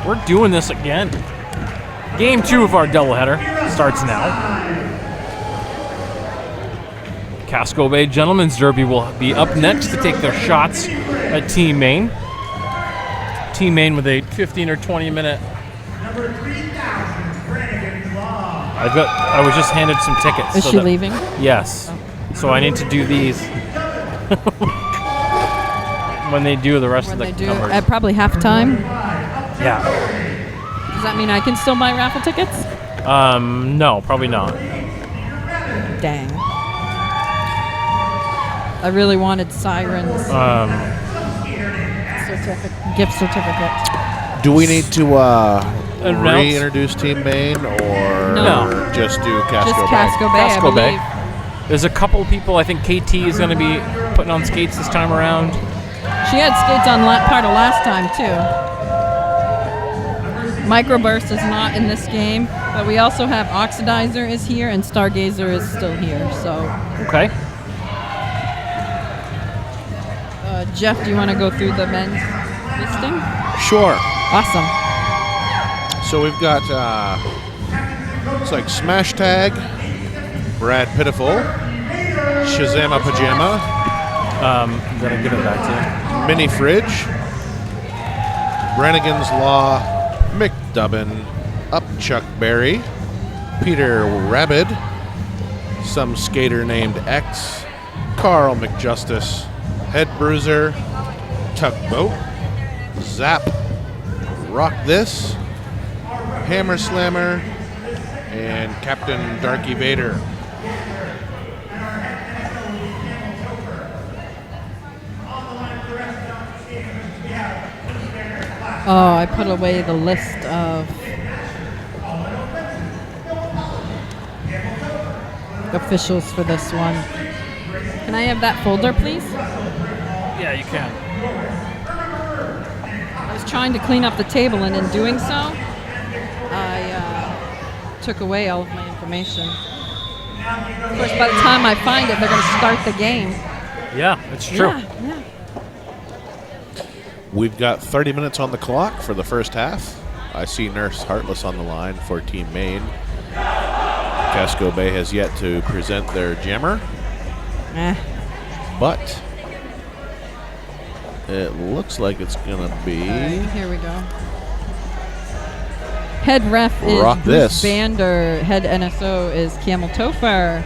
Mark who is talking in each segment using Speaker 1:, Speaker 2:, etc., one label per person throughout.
Speaker 1: We're doing this again. Game 2 of our doubleheader starts now. Casco Bay Gentlemen's Derby will be up next to take their shots at Team Maine. Team Maine with a 15 or 20 minute. I was just handed some tickets.
Speaker 2: Is she leaving?
Speaker 1: Yes. Oh. So I need to do these when they do the rest of the numbers.
Speaker 2: At probably halftime?
Speaker 1: Yeah.
Speaker 2: Does that mean I can still buy raffle tickets?
Speaker 1: No, probably not.
Speaker 2: Dang. I really wanted Siren's gift certificate.
Speaker 3: Do we need to reintroduce Team Maine or just do Casco
Speaker 2: just
Speaker 3: Bay?
Speaker 2: Casco Bay,
Speaker 1: Casco
Speaker 2: I believe.
Speaker 1: Bay. There's a couple people. I think KT is going to be putting on skates this time around.
Speaker 2: She had skates on part of last time, too. Microburst is not in this game, but we also have Oxidizer is here and Stargazer is still here. So
Speaker 1: okay.
Speaker 2: Jeff, do you want to go through the men's listing?
Speaker 3: Sure.
Speaker 2: Awesome.
Speaker 3: So we've got looks like Smash Tag, Brad Pitiful, Shazama Pajama.
Speaker 1: Gotta give it back to you.
Speaker 3: Mini Fridge, Brannigan's Law, McDubbin, Up Chuck Berry, Peter Rabid, some skater named X, Carl McJustice, Head Bruiser, Tugboat, Zap, Rock This, Hammer Slammer, and Captain Darky Vader.
Speaker 2: Oh, I put away the list of officials for this one. Can I have that folder, please?
Speaker 1: Yeah, you can.
Speaker 2: I was trying to clean up the table, and in doing so, I took away all of my information. Of course, by the time I find it, they're going to start the game.
Speaker 1: Yeah, it's true.
Speaker 2: Yeah.
Speaker 3: We've got 30 minutes on the clock for the first half. I see Nurse Heartless on the line for Team Maine. Casco Bay has yet to present their jammer. But it looks like it's going to be...
Speaker 2: Here we go. Head ref is Bruce Bander. Head NSO is Camel Topher.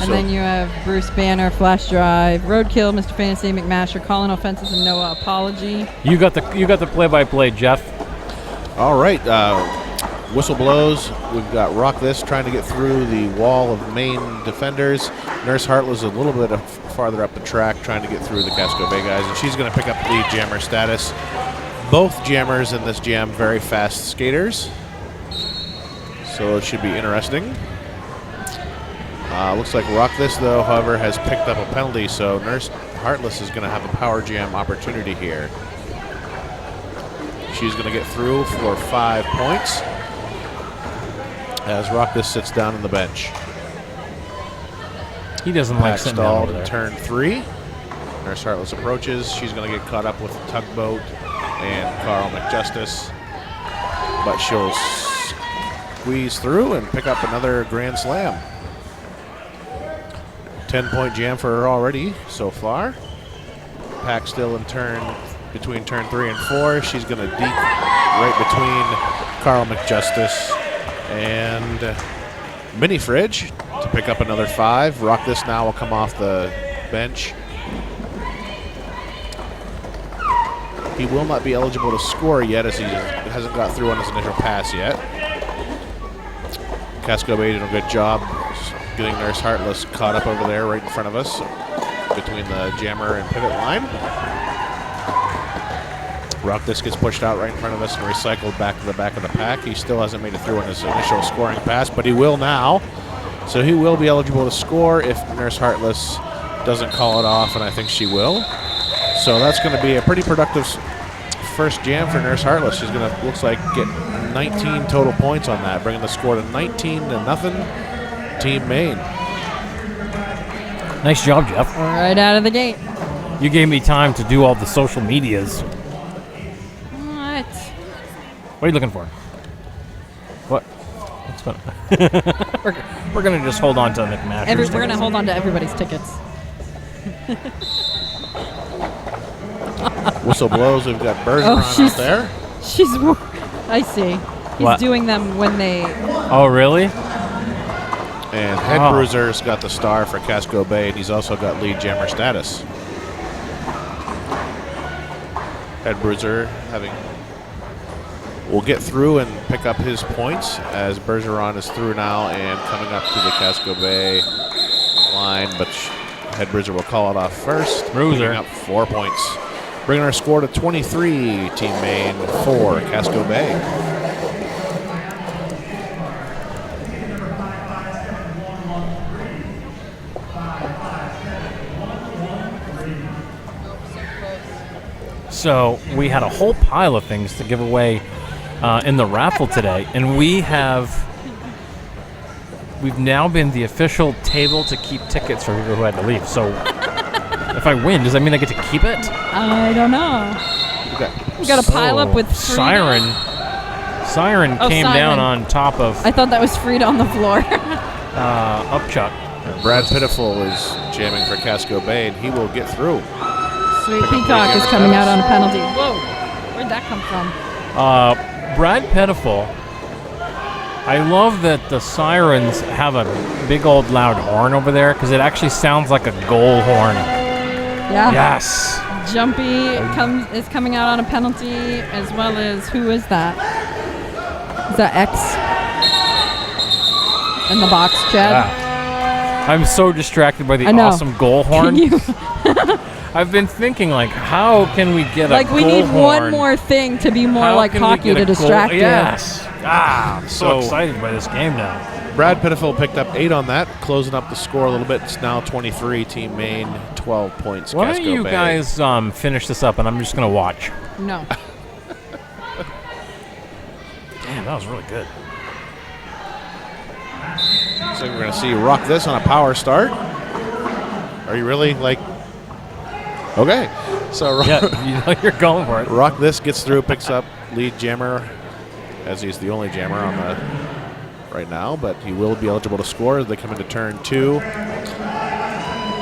Speaker 2: And then you have Bruce Banner, Flash Drive, Roadkill, Mr. Fantasy, McMasher, Colin Offenses, and Noah Apology.
Speaker 1: You got the play-by-play, Jeff.
Speaker 3: All right. Whistle blows. We've got Rock This trying to get through the wall of Maine defenders. Nurse Heartless a little bit farther up the track trying to get through the Casco Bay guys, and she's going to pick up lead jammer status. Both jammers in this jam very fast skaters, so it should be interesting. Looks like Rock This, though, however, has picked up a penalty, so Nurse Heartless is going to have a power jam opportunity here. She's going to get through for 5 points as Rock This sits down on the bench.
Speaker 1: He doesn't like sitting down over there.
Speaker 3: Turn 3. Nurse Heartless approaches. She's going to get caught up with Tugboat and Carl McJustice, but she'll squeeze through and pick up another grand slam. 10-point jam for her already so far. Pack still in between turn 3 and 4. She's going to deep right between Carl McJustice and Mini Fridge to pick up another 5. Rock This now will come off the bench. He will not be eligible to score yet as he hasn't got through on his initial pass yet. Casco Bay did a good job getting Nurse Heartless caught up over there right in front of us between the jammer and pivot line. Rock This gets pushed out right in front of us and recycled back to the back of the pack. He still hasn't made it through on his initial scoring pass, but he will now. So he will be eligible to score if Nurse Heartless doesn't call it off, and I think she will. So that's going to be a pretty productive first jam for Nurse Heartless. She's going to, looks like, get 19 total points on that, bringing the score to 19-0. Team Maine.
Speaker 1: Nice job, Jeff.
Speaker 2: Right out of the gate.
Speaker 1: You gave me time to do all the social medias.
Speaker 2: What?
Speaker 1: What are you looking for? What? What's going on? We're going to just hold on to McMaster's.
Speaker 2: We're going to hold on to everybody's tickets.
Speaker 3: Whistle blows. We've got Bergeron out there.
Speaker 2: I see. He's
Speaker 1: What?
Speaker 2: doing them when they...
Speaker 1: Oh, really?
Speaker 3: And Head Bruiser's got the star for Casco Bay, and he's also got lead jammer status. Head Bruiser will get through and pick up his points as Bergeron is through now and coming up to the Casco Bay line, but Head Bruiser will call it off first.
Speaker 1: Bruiser.
Speaker 3: Picking up 4 points. Bringing our score to 23, Team Maine 4, Casco Bay.
Speaker 1: So we had a whole pile of things to give away in the raffle today, and we've now been the official table to keep tickets for people who had to leave. So if I win, does that mean I get to keep it?
Speaker 2: I don't know. We got a pile up with Frida.
Speaker 1: Siren came down on top of
Speaker 2: I thought that was Frida on the floor.
Speaker 1: Upchuck.
Speaker 3: Brad Pitiful is jamming for Casco Bay, and he will get through.
Speaker 2: Sweet Peacock is coming out on a penalty. Whoa, where'd that come from?
Speaker 1: Brad Pitiful. I love that the Sirens have a big old loud horn over there because it actually sounds like a goal horn.
Speaker 2: Yeah.
Speaker 1: Yes.
Speaker 2: Jumpy is coming out on a penalty, as well as, who is that? Is that X? In the box, Chad?
Speaker 1: Yeah. I'm so distracted by the awesome goal horn.
Speaker 2: Can you?
Speaker 1: I've been thinking, like, how can we get a goal horn?
Speaker 2: We need one more thing to be more like hockey to distract you.
Speaker 1: Yes. I'm so excited by this game now.
Speaker 3: Brad Pitiful picked up 8 on that, closing up the score a little bit. It's now 23, Team Maine, 12 points.
Speaker 1: Why
Speaker 3: Casco
Speaker 1: don't you
Speaker 3: Bay.
Speaker 1: guys finish this up, and I'm just going to watch.
Speaker 2: No.
Speaker 1: Damn, that was really good.
Speaker 3: So we're going to see you rock this on a power start. Are you really, like... Okay. So
Speaker 1: Yeah, you're going for it.
Speaker 3: Rock this gets through, picks up lead jammer, as he's the only jammer on the right now, but he will be eligible to score as they come into turn 2.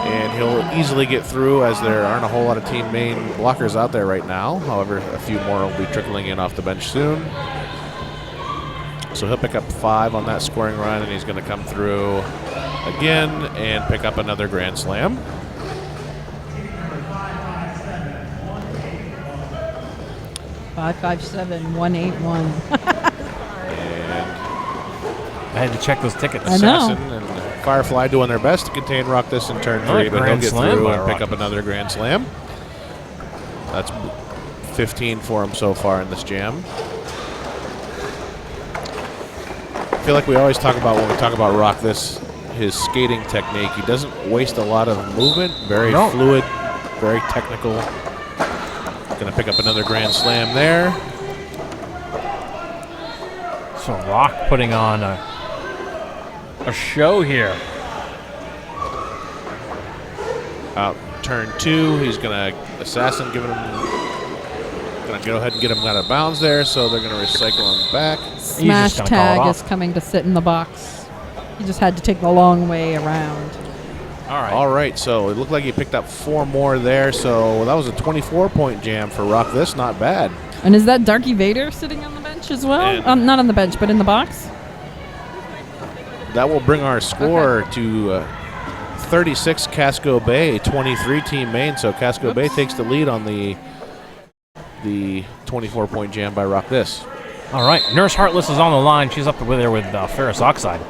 Speaker 3: And he'll easily get through as there aren't a whole lot of Team Maine blockers out there right now. However, a few more will be trickling in off the bench soon. So he'll pick up 5 on that scoring run, and he's going to come through again and pick up another grand slam.
Speaker 2: Five 557-181.
Speaker 1: I had to check those tickets.
Speaker 2: I know.
Speaker 3: Assassin and Firefly doing their best to contain Rock This in turn 3, but he'll get through and pick up another grand slam. That's 15 for him so far in this jam. I feel like we always talk about when we talk about Rock This, his skating technique. He doesn't waste a lot of movement. Very fluid, very technical. Going to pick up another grand slam there.
Speaker 1: So Rock putting on a show here.
Speaker 3: Out turn 2, he's going to Assassin giving him. Going to go ahead and get him out of bounds there, so they're going to recycle him back.
Speaker 2: Smash tag is coming to sit in the box. He just had to take the long way around.
Speaker 3: All right, so it looked like he picked up 4 more there, so that was a 24-point jam for Rock This. Not bad.
Speaker 2: And is that Darky Vader sitting on the bench as well? Not on the bench, but in the box?
Speaker 3: That will bring our score to 36 Casco Bay, 23 Team Maine. So Casco Bay takes the lead on the 24-point jam by Rock This.
Speaker 1: All right, Nurse Heartless is on the line. She's up there with Ferris Oxide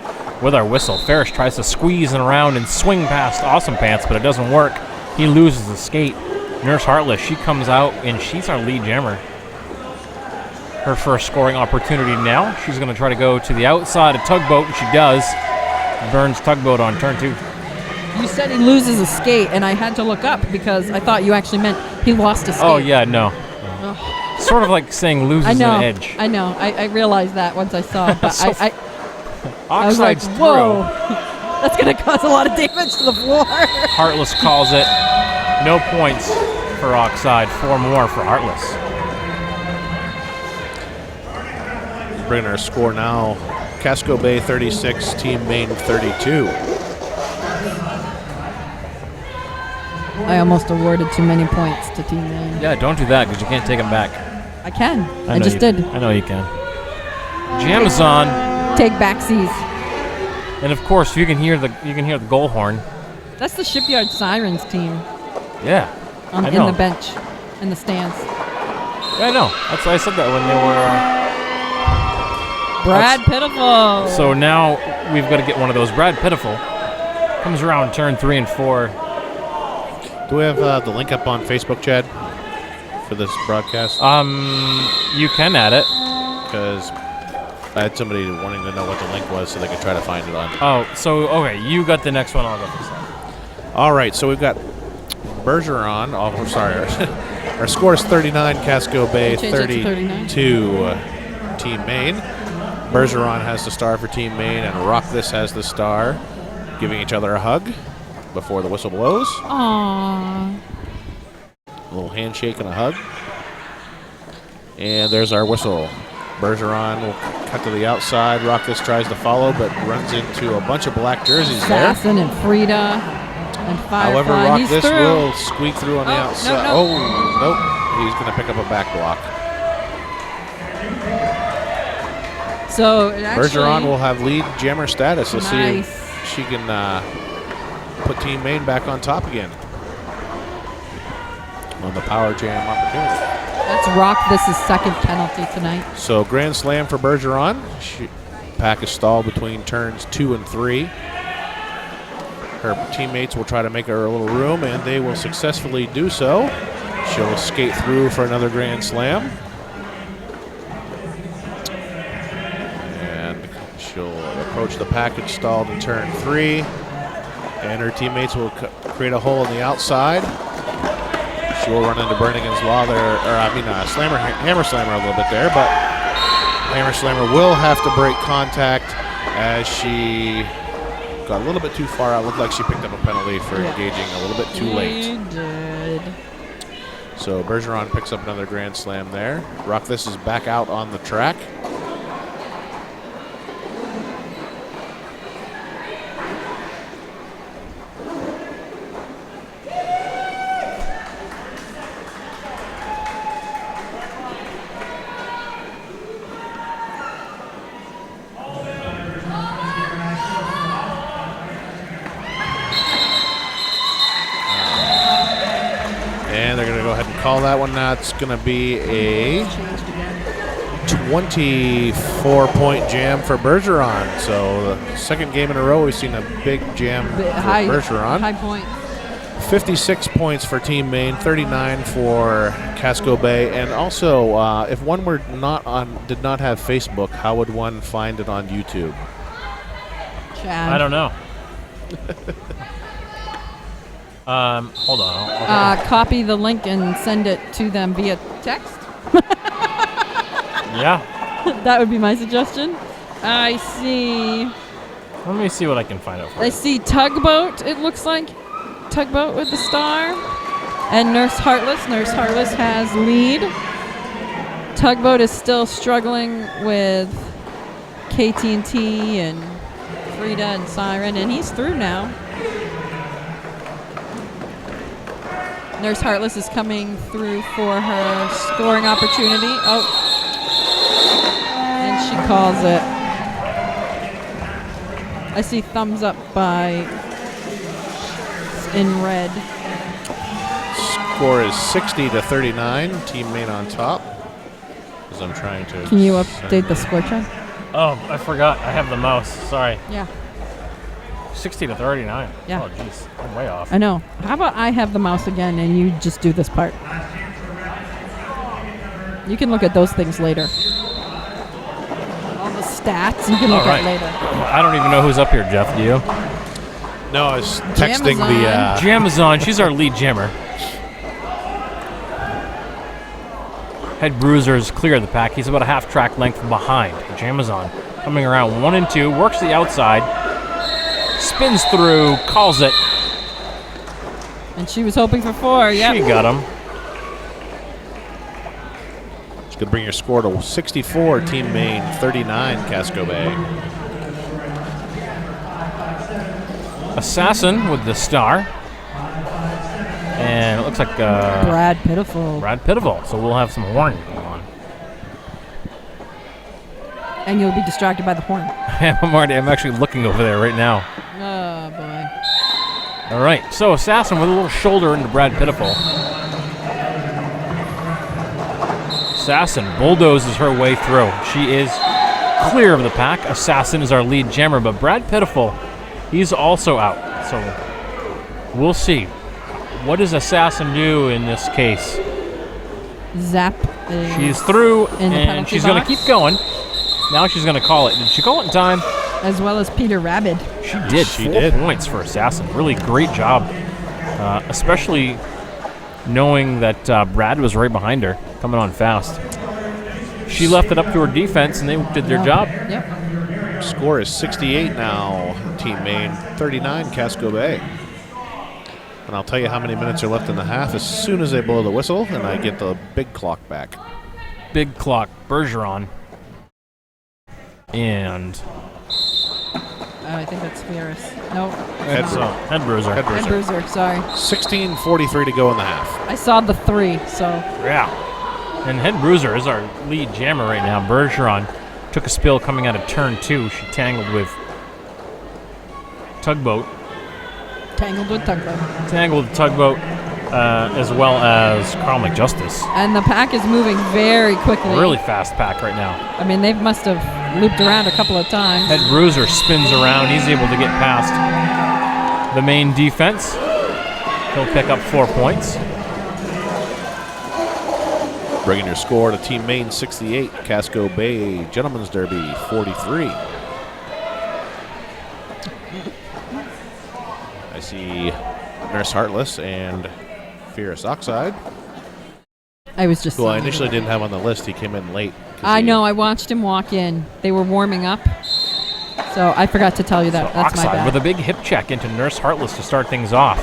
Speaker 1: with our whistle. Ferris tries to squeeze and around and swing past Awesome Pants, but it doesn't work. He loses the skate. Nurse Heartless, she comes out, and she's our lead jammer. Her first scoring opportunity now. She's going to try to go to the outside of Tugboat, and she does. Burns Tugboat on turn 2.
Speaker 2: You said he loses a skate, and I had to look up because I thought you actually meant he lost a skate.
Speaker 1: Oh, yeah, no. Sort of like saying loses an edge.
Speaker 2: I know. I realized that once I saw it, but
Speaker 1: So
Speaker 2: I was like,
Speaker 1: Oxide's
Speaker 2: whoa. That's going to cause a lot of damage to the floor.
Speaker 1: Heartless calls it. No points for Oxide. 4 more for Heartless.
Speaker 3: bringing our score now. Casco Bay 36, Team Maine 32.
Speaker 2: I almost awarded too many points to Team Maine.
Speaker 1: Yeah, don't do that because you can't take them back.
Speaker 2: I can. I
Speaker 1: know
Speaker 2: just
Speaker 1: you-
Speaker 2: did.
Speaker 1: I know you can. Jam is on,
Speaker 2: Take backsies.
Speaker 1: and of course you can hear the goal horn.
Speaker 2: That's the Shipyard Sirens team
Speaker 1: Yeah, I
Speaker 2: in
Speaker 1: know.
Speaker 2: the bench, in the stands.
Speaker 1: Yeah, I know. That's why I said that when they were.
Speaker 2: Brad Pitiful.
Speaker 1: So now we've got to get one of those. Brad Pitiful comes around turn 3 and 4.
Speaker 3: Do we have the link up on Facebook, Chad, for this broadcast?
Speaker 1: You can add it.
Speaker 3: Because I had somebody wanting to know what the link was so they could try to find it on.
Speaker 1: Oh, so okay, you got the next one. I'll go this one.
Speaker 3: All right, so we've got Bergeron. Oh, I'm sorry. Our score is 39, Casco Bay
Speaker 2: Change it to
Speaker 3: 32, Team Maine. Bergeron has the star for Team Maine, and Rock This has the star, giving each other a hug before the whistle blows.
Speaker 2: Aww.
Speaker 3: A little handshake and a hug. And there's our whistle. Bergeron will cut to the outside. Rock This tries to follow, but runs into a bunch of black jerseys there.
Speaker 2: Assassin and Frida and Firefly.
Speaker 3: However, Rock
Speaker 2: He's
Speaker 3: This
Speaker 2: through.
Speaker 3: will squeak through on the outside.
Speaker 2: no.
Speaker 3: Oh, nope. He's going to pick up a back block.
Speaker 2: So it actually,
Speaker 3: Bergeron will have lead jammer status. Let's see
Speaker 2: Nice.
Speaker 3: if she can put Team Maine back on top again on the power jam opportunity.
Speaker 2: Let's rock this is second penalty tonight.
Speaker 3: So grand slam for Bergeron. Pack is stalled between turns 2 and 3. Her teammates will try to make her a little room, and they will successfully do so. She'll skate through for another grand slam. And she'll approach the package stalled in turn 3. And her teammates will create a hole on the outside. She will run into Bernigan's Law there, Hammer Slammer a little bit there, but Hammer Slammer will have to break contact as she got a little bit too far out. Looked like she picked up a penalty for engaging a little bit too late.
Speaker 2: She did.
Speaker 3: So Bergeron picks up another grand slam there. Rock This is back out on the track. And they're going to go ahead and call that one. That's going to be a 24-point jam for Bergeron. So the second game in a row, we've seen a big jam for Bergeron.
Speaker 2: High point.
Speaker 3: 56 points for Team Maine, 39 for Casco Bay. And also, if one were did not have Facebook, how would one find it on YouTube?
Speaker 2: Chad.
Speaker 1: I don't know. Hold on.
Speaker 2: Copy the link and send it to them via text.
Speaker 1: Yeah.
Speaker 2: That would be my suggestion. I see.
Speaker 1: Let me see what I can find out for
Speaker 2: I
Speaker 1: you.
Speaker 2: see Tugboat, it looks like. Tugboat with the star. And Nurse Heartless. Nurse Heartless has lead. Tugboat is still struggling with KT&T and Frida and Siren, and he's through now. Nurse Heartless is coming through for her scoring opportunity. Oh. And she calls it. I see thumbs up by in red.
Speaker 3: Score is 60-39. Team Maine on top. As I'm trying to.
Speaker 2: Can you update the score check?
Speaker 1: Oh, I forgot. I have the mouse. Sorry.
Speaker 2: Yeah.
Speaker 1: 60-39.
Speaker 2: Yeah.
Speaker 1: Oh, jeez. I'm way off.
Speaker 2: I know. How about I have the mouse again and you just do this part? You can look at those things later. All the stats you can look at later.
Speaker 1: I don't even know who's up here, Jeff. Do you?
Speaker 3: No, I was texting the.
Speaker 1: Jamazon. She's our lead jammer. Head Bruiser's clear of the pack. He's about a half track length behind. Jamazon coming around 1 and 2. Works the outside. Spins through. Calls it.
Speaker 2: And she was hoping for 4. Yep.
Speaker 1: She got him.
Speaker 3: It's going to bring your score to 64, Team Maine, 39, Casco Bay.
Speaker 1: Assassin with the star. And it looks like
Speaker 2: Brad Pitiful.
Speaker 1: Brad Pitiful. So we'll have some horn going on.
Speaker 2: And you'll be distracted by the horn.
Speaker 1: I'm actually looking over there right now.
Speaker 2: Oh, boy.
Speaker 1: All right, so Assassin with a little shoulder into Brad Pitiful. Assassin bulldozes her way through. She is clear of the pack. Assassin is our lead jammer, but Brad Pitiful, he's also out. So we'll see. What does Assassin do in this case?
Speaker 2: Zap.
Speaker 1: She's through, and she's going to
Speaker 2: box.
Speaker 1: keep going. Now she's going to call it. Did she call it in time?
Speaker 2: As well as Peter Rabbit.
Speaker 1: She did. She 4 points for Assassin. Really great job, especially knowing that Brad was right behind her, coming on fast. She left it up to her defense, and they did their job.
Speaker 2: Yep.
Speaker 3: Score is 68 now, Team Maine, 39, Casco Bay. And I'll tell you how many minutes are left in the half as soon as they blow the whistle, and I get the big clock back.
Speaker 1: Big clock, Bergeron. And
Speaker 2: I think that's Ferris. Nope.
Speaker 1: Head bruiser.
Speaker 2: Head bruiser, sorry.
Speaker 3: 16:43 to go in the half.
Speaker 2: I saw the 3, so.
Speaker 1: Yeah. And Head bruiser is our lead jammer right now. Bergeron took a spill coming out of turn 2. She tangled with Tugboat.
Speaker 2: Tangled with Tugboat.
Speaker 1: Tangled with Tugboat, as well as Carl McJustice.
Speaker 2: And the pack is moving very quickly.
Speaker 1: Really fast pack right now.
Speaker 2: I mean, they must have looped around a couple of times.
Speaker 1: Head bruiser spins around. He's able to get past the Maine defense. He'll pick up 4 points.
Speaker 3: Bringing your score to Team Maine, 68, Casco Bay Gentlemen's Derby, 43. I see Nurse Heartless and Fierce Oxide,
Speaker 2: I was just.
Speaker 3: who I initially didn't have on the list. He came in late.
Speaker 2: I know. I watched him walk in. They were warming up, so I forgot to tell you that.
Speaker 1: So
Speaker 2: That's my
Speaker 1: Oxide
Speaker 2: bad.
Speaker 1: with a big hip check into Nurse Heartless to start things off.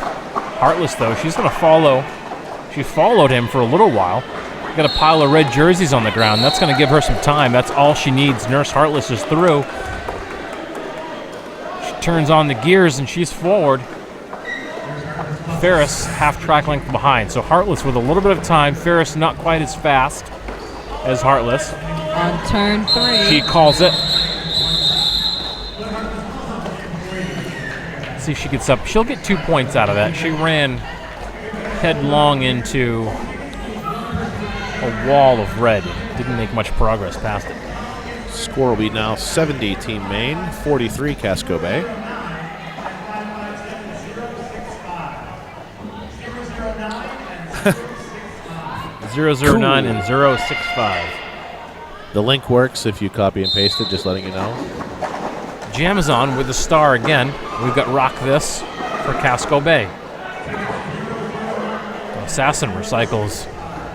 Speaker 1: Heartless, though, she's going to follow. She followed him for a little while. Got a pile of red jerseys on the ground. That's going to give her some time. That's all she needs. Nurse Heartless is through. She turns on the gears, and she's forward. Ferris half track length behind. So Heartless with a little bit of time. Ferris not quite as fast as Heartless.
Speaker 2: On turn 3.
Speaker 1: She calls it. See if she gets up. She'll get 2 points out of that. She ran headlong into a wall of red. Didn't make much progress past it.
Speaker 3: Score will be now 70, Team Maine, 43, Casco Bay.
Speaker 1: Cool. 009 and 065.
Speaker 3: The link works if you copy and paste it, just letting you know.
Speaker 1: Jamazon with the star again. We've got Rock This for Casco Bay. Assassin recycles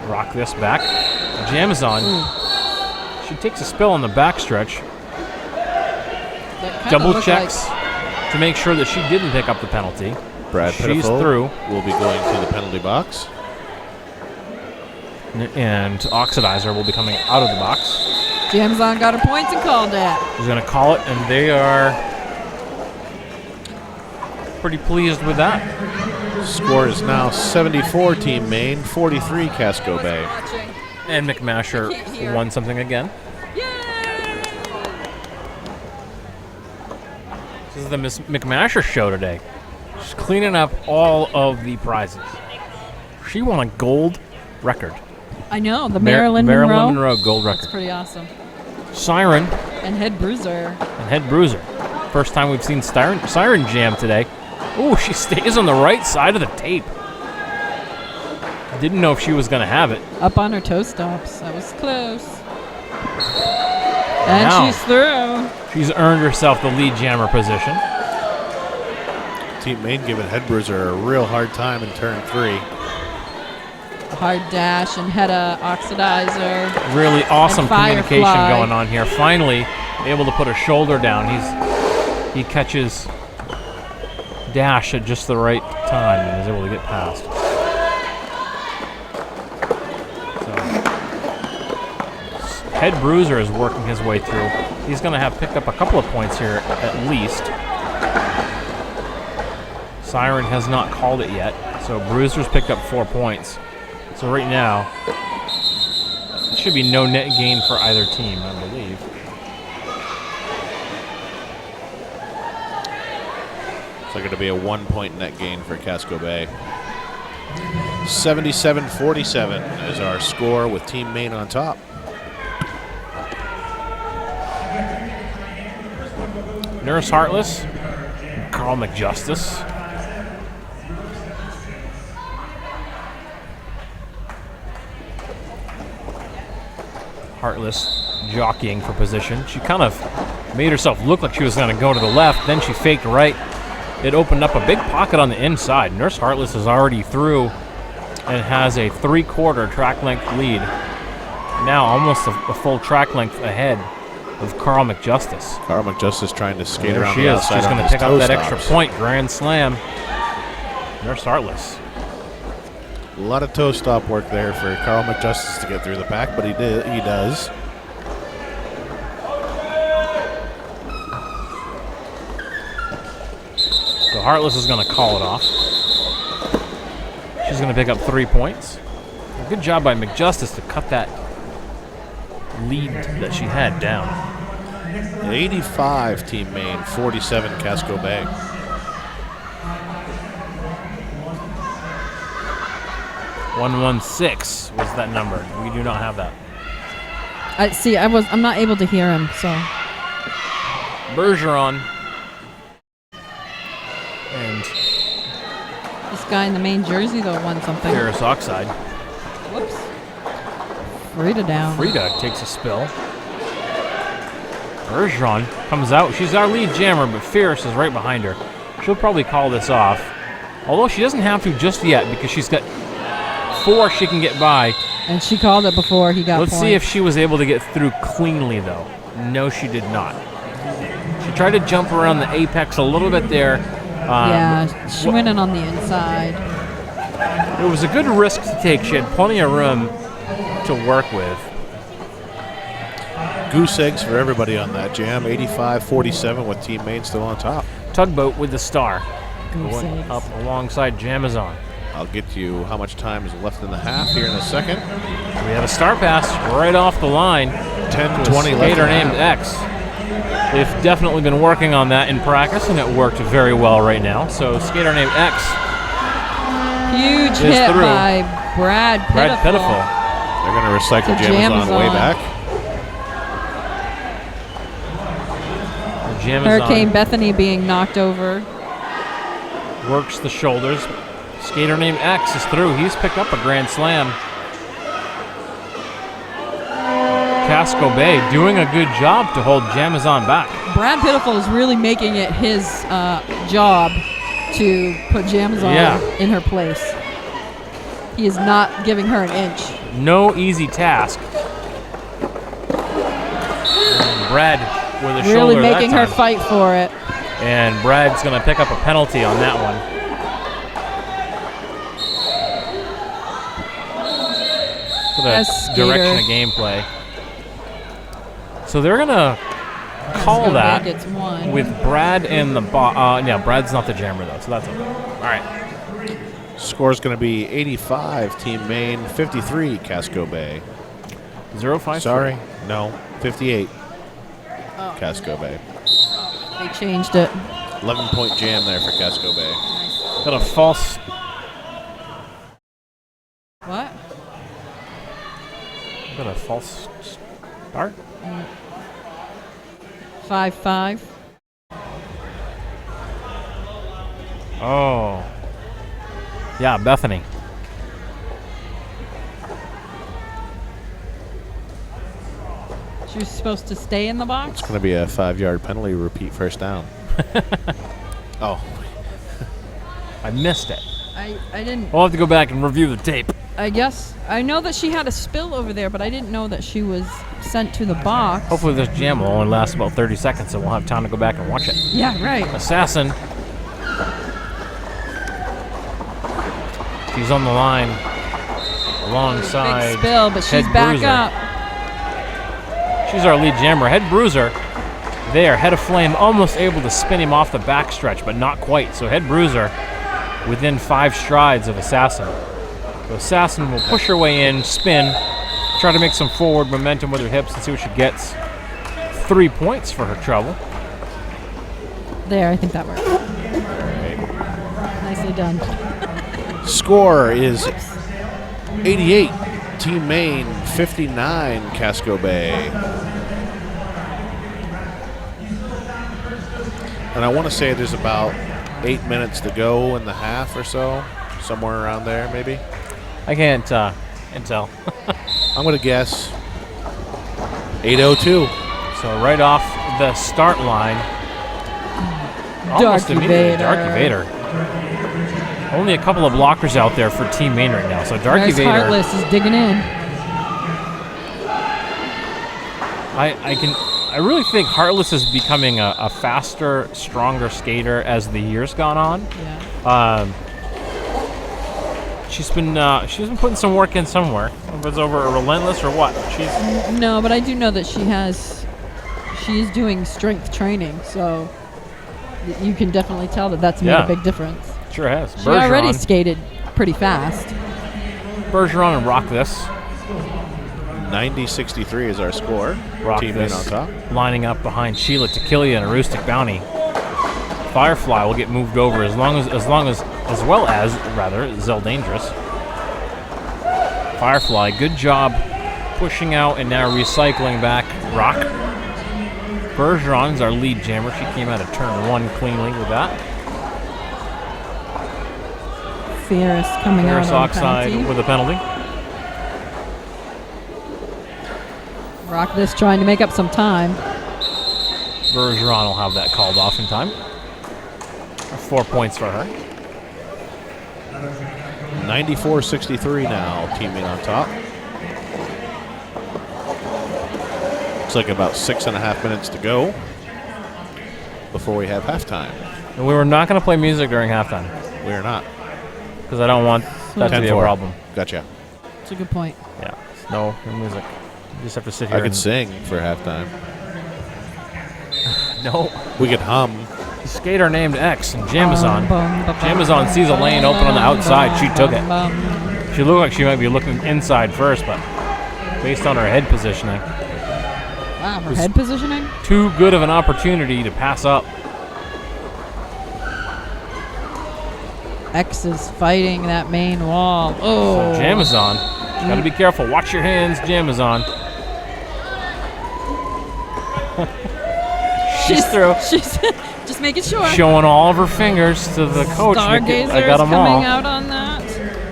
Speaker 1: Rock This back. Jamazon, she takes a spill on the backstretch. Double checks to make sure that she didn't pick up the penalty.
Speaker 3: Brad
Speaker 1: She's
Speaker 3: Pitiful
Speaker 1: through.
Speaker 3: will be going to the penalty box.
Speaker 1: And Oxidizer will be coming out of the box.
Speaker 2: Jamzon got her points and called it.
Speaker 1: He's going to call it, and they are pretty pleased with that.
Speaker 3: Score is now 74, Team Maine, 43, Casco Bay.
Speaker 1: And McMasher won something again. This is the Miss McMasher show today. She's cleaning up all of the prizes. She won a gold record.
Speaker 2: I know, the Marilyn
Speaker 1: Monroe gold record.
Speaker 2: That's pretty awesome.
Speaker 1: Siren
Speaker 2: And Head Bruiser.
Speaker 1: and Head Bruiser. First time we've seen Siren Jam today. Ooh, she stays on the right side of the tape. Didn't know if she was going to have it.
Speaker 2: Up on her toe stops. That was close. And
Speaker 1: Now,
Speaker 2: she's through.
Speaker 1: she's earned herself the lead jammer position.
Speaker 3: Team Maine giving Head Bruiser a real hard time in turn 3.
Speaker 2: Hard dash and Hedda Oxidizer.
Speaker 1: Really awesome
Speaker 2: And Firefly.
Speaker 1: communication going on here. Finally able to put a shoulder down. He catches Dash at just the right time and is able to get past. So Head Bruiser is working his way through. He's going to have picked up a couple of points here at least. Siren has not called it yet, so Bruiser's picked up 4 points. So right now, it should be no net gain for either team, I believe.
Speaker 3: It's going to be a 1-point net gain for Casco Bay. 77-47 is our score with Team Maine on top.
Speaker 1: Nurse Heartless, Carl McJustice. Heartless jockeying for position. She kind of made herself look like she was going to go to the left, then she faked right. It opened up a big pocket on the inside. Nurse Heartless is already through and has a 3/4 track length lead. Now almost a full track length ahead of Carl McJustice.
Speaker 3: Carl McJustice trying to skate
Speaker 1: There
Speaker 3: around
Speaker 1: she
Speaker 3: the
Speaker 1: is.
Speaker 3: outside.
Speaker 1: She's
Speaker 3: on
Speaker 1: going to
Speaker 3: his
Speaker 1: pick up
Speaker 3: toe
Speaker 1: that
Speaker 3: stops.
Speaker 1: extra point. Grand slam. Nurse Heartless.
Speaker 3: A lot of toe stop work there for Carl McJustice to get through the pack, but he does.
Speaker 1: So Heartless is going to call it off. She's going to pick up 3 points. A good job by McJustice to cut that lead that she had down.
Speaker 3: 85 Team Maine, 47 Casco Bay.
Speaker 1: $116 was that number. We do not have that.
Speaker 2: I'm not able to hear him, so.
Speaker 1: Bergeron. And
Speaker 2: This guy in the Maine jersey, though, won something.
Speaker 1: Ferrous Oxide.
Speaker 2: Whoops. Frida down.
Speaker 1: Frida takes a spill. Bergeron comes out. She's our lead jammer, but Ferris is right behind her. She'll probably call this off. Although she doesn't have to just yet because she's got 4 she can get by.
Speaker 2: And she called it before he got
Speaker 1: Let's
Speaker 2: points.
Speaker 1: see if she was able to get through cleanly, though. No, she did not. She tried to jump around the apex a little bit there.
Speaker 2: Yeah, she went in on the inside.
Speaker 1: It was a good risk to take. She had plenty of room to work with.
Speaker 3: Goose eggs for everybody on that jam. 85-47 with Team Maine still on top.
Speaker 1: Tugboat with the star.
Speaker 2: Goose
Speaker 1: Going
Speaker 2: eggs.
Speaker 1: up alongside Jamazon.
Speaker 3: I'll get to you how much time is left in the half here in a second.
Speaker 1: We have a star pass right off the line.
Speaker 3: 10-20 left.
Speaker 1: Skater named X. They've definitely been working on that in practice, and it worked very well right now. So skater named X
Speaker 2: Huge
Speaker 1: is
Speaker 2: hit
Speaker 1: through.
Speaker 2: by Brad Pitiful.
Speaker 1: Brad Pitiful.
Speaker 3: They're going to recycle
Speaker 2: To
Speaker 3: Jamazon way
Speaker 2: Jamazon.
Speaker 3: back.
Speaker 1: Jamazon
Speaker 2: Hurricane Bethany being knocked over.
Speaker 1: works the shoulders. Skater named X is through. He's picked up a grand slam. Casco Bay doing a good job to hold Jamazon back.
Speaker 2: Brad Pitiful is really making it his job to put Jamazon in her place. He is not giving her an inch.
Speaker 1: No easy task. And Brad with a
Speaker 2: Really
Speaker 1: shoulder
Speaker 2: making her
Speaker 1: that time.
Speaker 2: fight for it.
Speaker 1: And Brad's going to pick up a penalty on that one. For the
Speaker 2: As skater.
Speaker 1: direction of gameplay. So they're going to call
Speaker 2: Casco Bay
Speaker 1: that
Speaker 2: gets one.
Speaker 1: with Brad in the yeah, Brad's not the jammer though, so that's okay. All right.
Speaker 3: Score's going to be 85 Team Maine, 53 Casco Bay.
Speaker 1: 0-5.
Speaker 3: Sorry, no, 58 Casco Bay.
Speaker 2: They changed it.
Speaker 3: 11-point jam there for Casco Bay.
Speaker 1: Got a false.
Speaker 2: What?
Speaker 1: Got a false start.
Speaker 2: 5-5.
Speaker 1: Oh. Yeah, Bethany.
Speaker 2: She was supposed to stay in the box.
Speaker 3: It's going to be a 5-yard penalty, repeat first down. Oh,
Speaker 1: I missed it.
Speaker 2: I didn't.
Speaker 1: We'll have to go back and review the tape.
Speaker 2: I guess I know that she had a spill over there, but I didn't know that she was sent to the box.
Speaker 1: Hopefully this jam will only last about 30 seconds, so we'll have time to go back and watch it.
Speaker 2: Yeah, right.
Speaker 1: Assassin. She's on the line alongside
Speaker 2: Big spill, but she's
Speaker 1: Head
Speaker 2: back
Speaker 1: Bruiser.
Speaker 2: up.
Speaker 1: She's our lead jammer. Head Bruiser there. Head of Flame almost able to spin him off the backstretch, but not quite. So Head Bruiser within 5 strides of Assassin. So Assassin will push her way in, spin, try to make some forward momentum with her hips and see what she gets. 3 points for her trouble.
Speaker 2: There, I think that worked. Nicely done.
Speaker 3: Score is 88, Team Maine, 59, Casco Bay. And I want to say there's about 8 minutes to go in the half or so, somewhere around there maybe.
Speaker 1: I can't tell.
Speaker 3: I'm going to guess 8:02.
Speaker 1: So right off the start line, almost immediately, Darky Vader. Only a couple of blockers out there for Team Maine right now. So Darky Vader.
Speaker 2: Heartless is digging in.
Speaker 1: I really think Heartless is becoming a faster, stronger skater as the years gone on.
Speaker 2: Yeah. No, but I do know that she's doing strength training, so you can definitely tell that that's made a big difference.
Speaker 1: Sure has.
Speaker 2: She already skated pretty fast.
Speaker 1: Bergeron and Rock This.
Speaker 3: 90-63 is our score.
Speaker 1: Rock
Speaker 3: Team
Speaker 1: This
Speaker 3: Maine on top.
Speaker 1: lining up behind Sheila Tequila and a Rustic Bounty. Firefly will get moved over as well as Zell Dangerous. Firefly, good job pushing out and now recycling back Rock. Bergeron's our lead jammer. She came out of turn 1 cleanly with that.
Speaker 2: Ferris coming
Speaker 1: Ferris
Speaker 2: out on
Speaker 1: Oxide
Speaker 2: penalty.
Speaker 1: with a penalty.
Speaker 2: Rock This trying to make up some time.
Speaker 1: Bergeron will have that called off in time. 4 points for her.
Speaker 3: 94-63 now, Team Maine on top. Looks like about 6.5 minutes to go before we have halftime.
Speaker 1: And we were not going to play music during halftime.
Speaker 3: We are not.
Speaker 1: Because I don't want that to be a
Speaker 3: 10-4.
Speaker 1: problem.
Speaker 3: Gotcha.
Speaker 2: That's a good point.
Speaker 1: Yeah. No music. You just have to sit here
Speaker 3: I could
Speaker 1: and
Speaker 3: sing for halftime.
Speaker 1: No.
Speaker 3: We could hum.
Speaker 1: The skater named X and Jamazon. Jamazon sees a lane open on the outside. She took it. She looked like she might be looking inside first, but based on her head positioning,
Speaker 2: Wow, her head positioning?
Speaker 1: too good of an opportunity to pass up.
Speaker 2: X is fighting that main wall. Oh.
Speaker 1: So Jamazon, got to be careful. Watch your hands, Jamazon. She's through.
Speaker 2: She's just making sure.
Speaker 1: Showing all of her fingers to the coach.
Speaker 2: Stargazer
Speaker 1: I got
Speaker 2: is
Speaker 1: them
Speaker 2: coming
Speaker 1: all.
Speaker 2: out on that,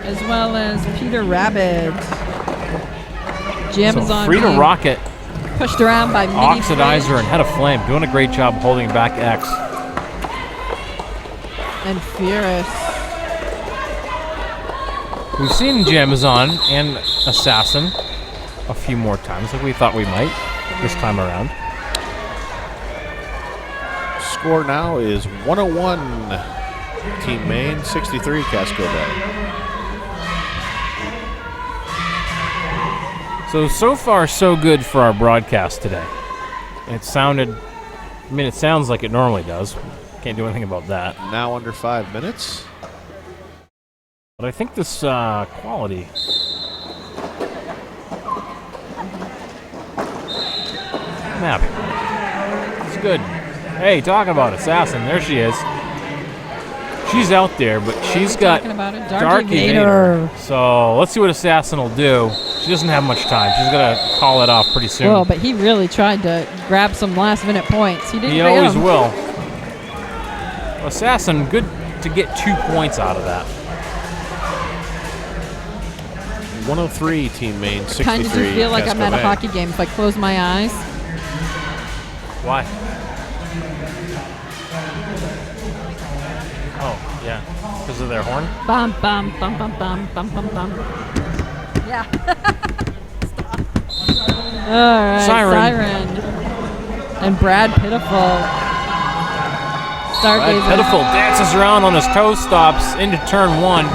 Speaker 2: as well as Peter Rabbit. Jamazon
Speaker 1: So Frida
Speaker 2: being
Speaker 1: Rocket,
Speaker 2: pushed around by Mini
Speaker 1: Oxidizer, and Head of Flame doing a great job holding back X.
Speaker 2: and Fierce.
Speaker 1: We've seen Jamazon and Assassin a few more times, like we thought we might this time around.
Speaker 3: Score now is 101, Team Maine, 63, Casco Bay.
Speaker 1: So far, so good for our broadcast today. It sounded, it sounds like it normally does. Can't do anything about that.
Speaker 3: Now under 5 minutes.
Speaker 1: But I think this quality. Map. It's good. Hey, talking about Assassin, there she is. She's out there, but she's got
Speaker 2: Talking about it.
Speaker 1: Darky Vader. So let's see what Assassin will do. She doesn't have much time. She's gonna call it off pretty soon.
Speaker 2: Well, but he really tried to grab some last-minute points. He didn't.
Speaker 1: He
Speaker 2: get
Speaker 1: always
Speaker 2: them.
Speaker 1: will. Assassin, good to get 2 points out of that.
Speaker 3: 103, Team Maine, 63,
Speaker 2: Kind of do feel like I'm
Speaker 3: Casco
Speaker 2: at a
Speaker 3: Bay.
Speaker 2: hockey game if I close my eyes.
Speaker 1: Why? Oh, yeah. Because of their horn?
Speaker 2: Bum bum bum bum bum bum bum bum. Yeah. All right.
Speaker 1: Siren.
Speaker 2: And Brad Pitiful. Stargazer.
Speaker 1: Brad Pitiful dances around on his toe stops into turn 1.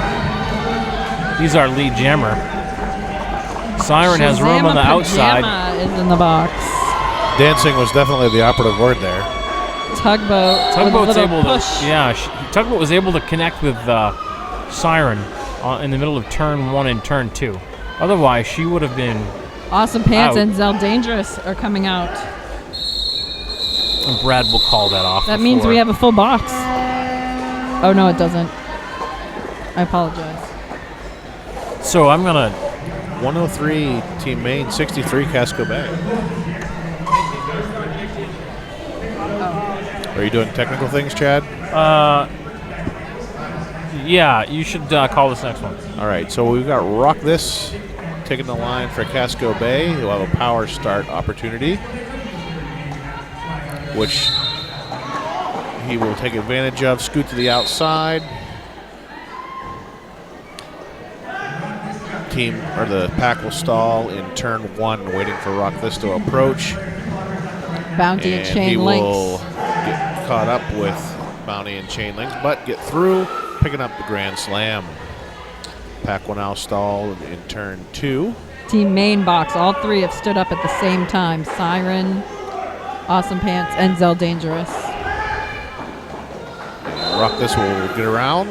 Speaker 1: He's our lead jammer. Siren has room on the outside.
Speaker 2: Pajama is in the box.
Speaker 3: Dancing was definitely the operative word there.
Speaker 2: Tugboat.
Speaker 1: Tugboat's able
Speaker 2: push.
Speaker 1: to. Yeah, Tugboat was able to connect with Siren in the middle of turn 1 and turn 2. Otherwise, she would have been.
Speaker 2: Awesome Pants
Speaker 1: out.
Speaker 2: and Zell Dangerous are coming out.
Speaker 1: And Brad will call that off.
Speaker 2: That means we have a full box. Oh, no, it doesn't. I apologize.
Speaker 1: So I'm going to.
Speaker 3: 103 Team Maine, 63 Casco Bay. Are you doing technical things, Chad?
Speaker 1: Yeah, you should call this next one.
Speaker 3: All right, so we've got Rock This taking the line for Casco Bay. He'll have a power start opportunity, which he will take advantage of. Scoot to the outside. The pack will stall in turn 1, waiting for Rock This to approach.
Speaker 2: Bounty and Chain
Speaker 3: he
Speaker 2: Links.
Speaker 3: will get caught up with Bounty and Chain Links, but get through, picking up the Grand Slam. Pack will now stall in turn 2.
Speaker 2: Team Maine box. All three have stood up at the same time. Siren, Awesome Pants, and Zell Dangerous.
Speaker 3: Rock This will get around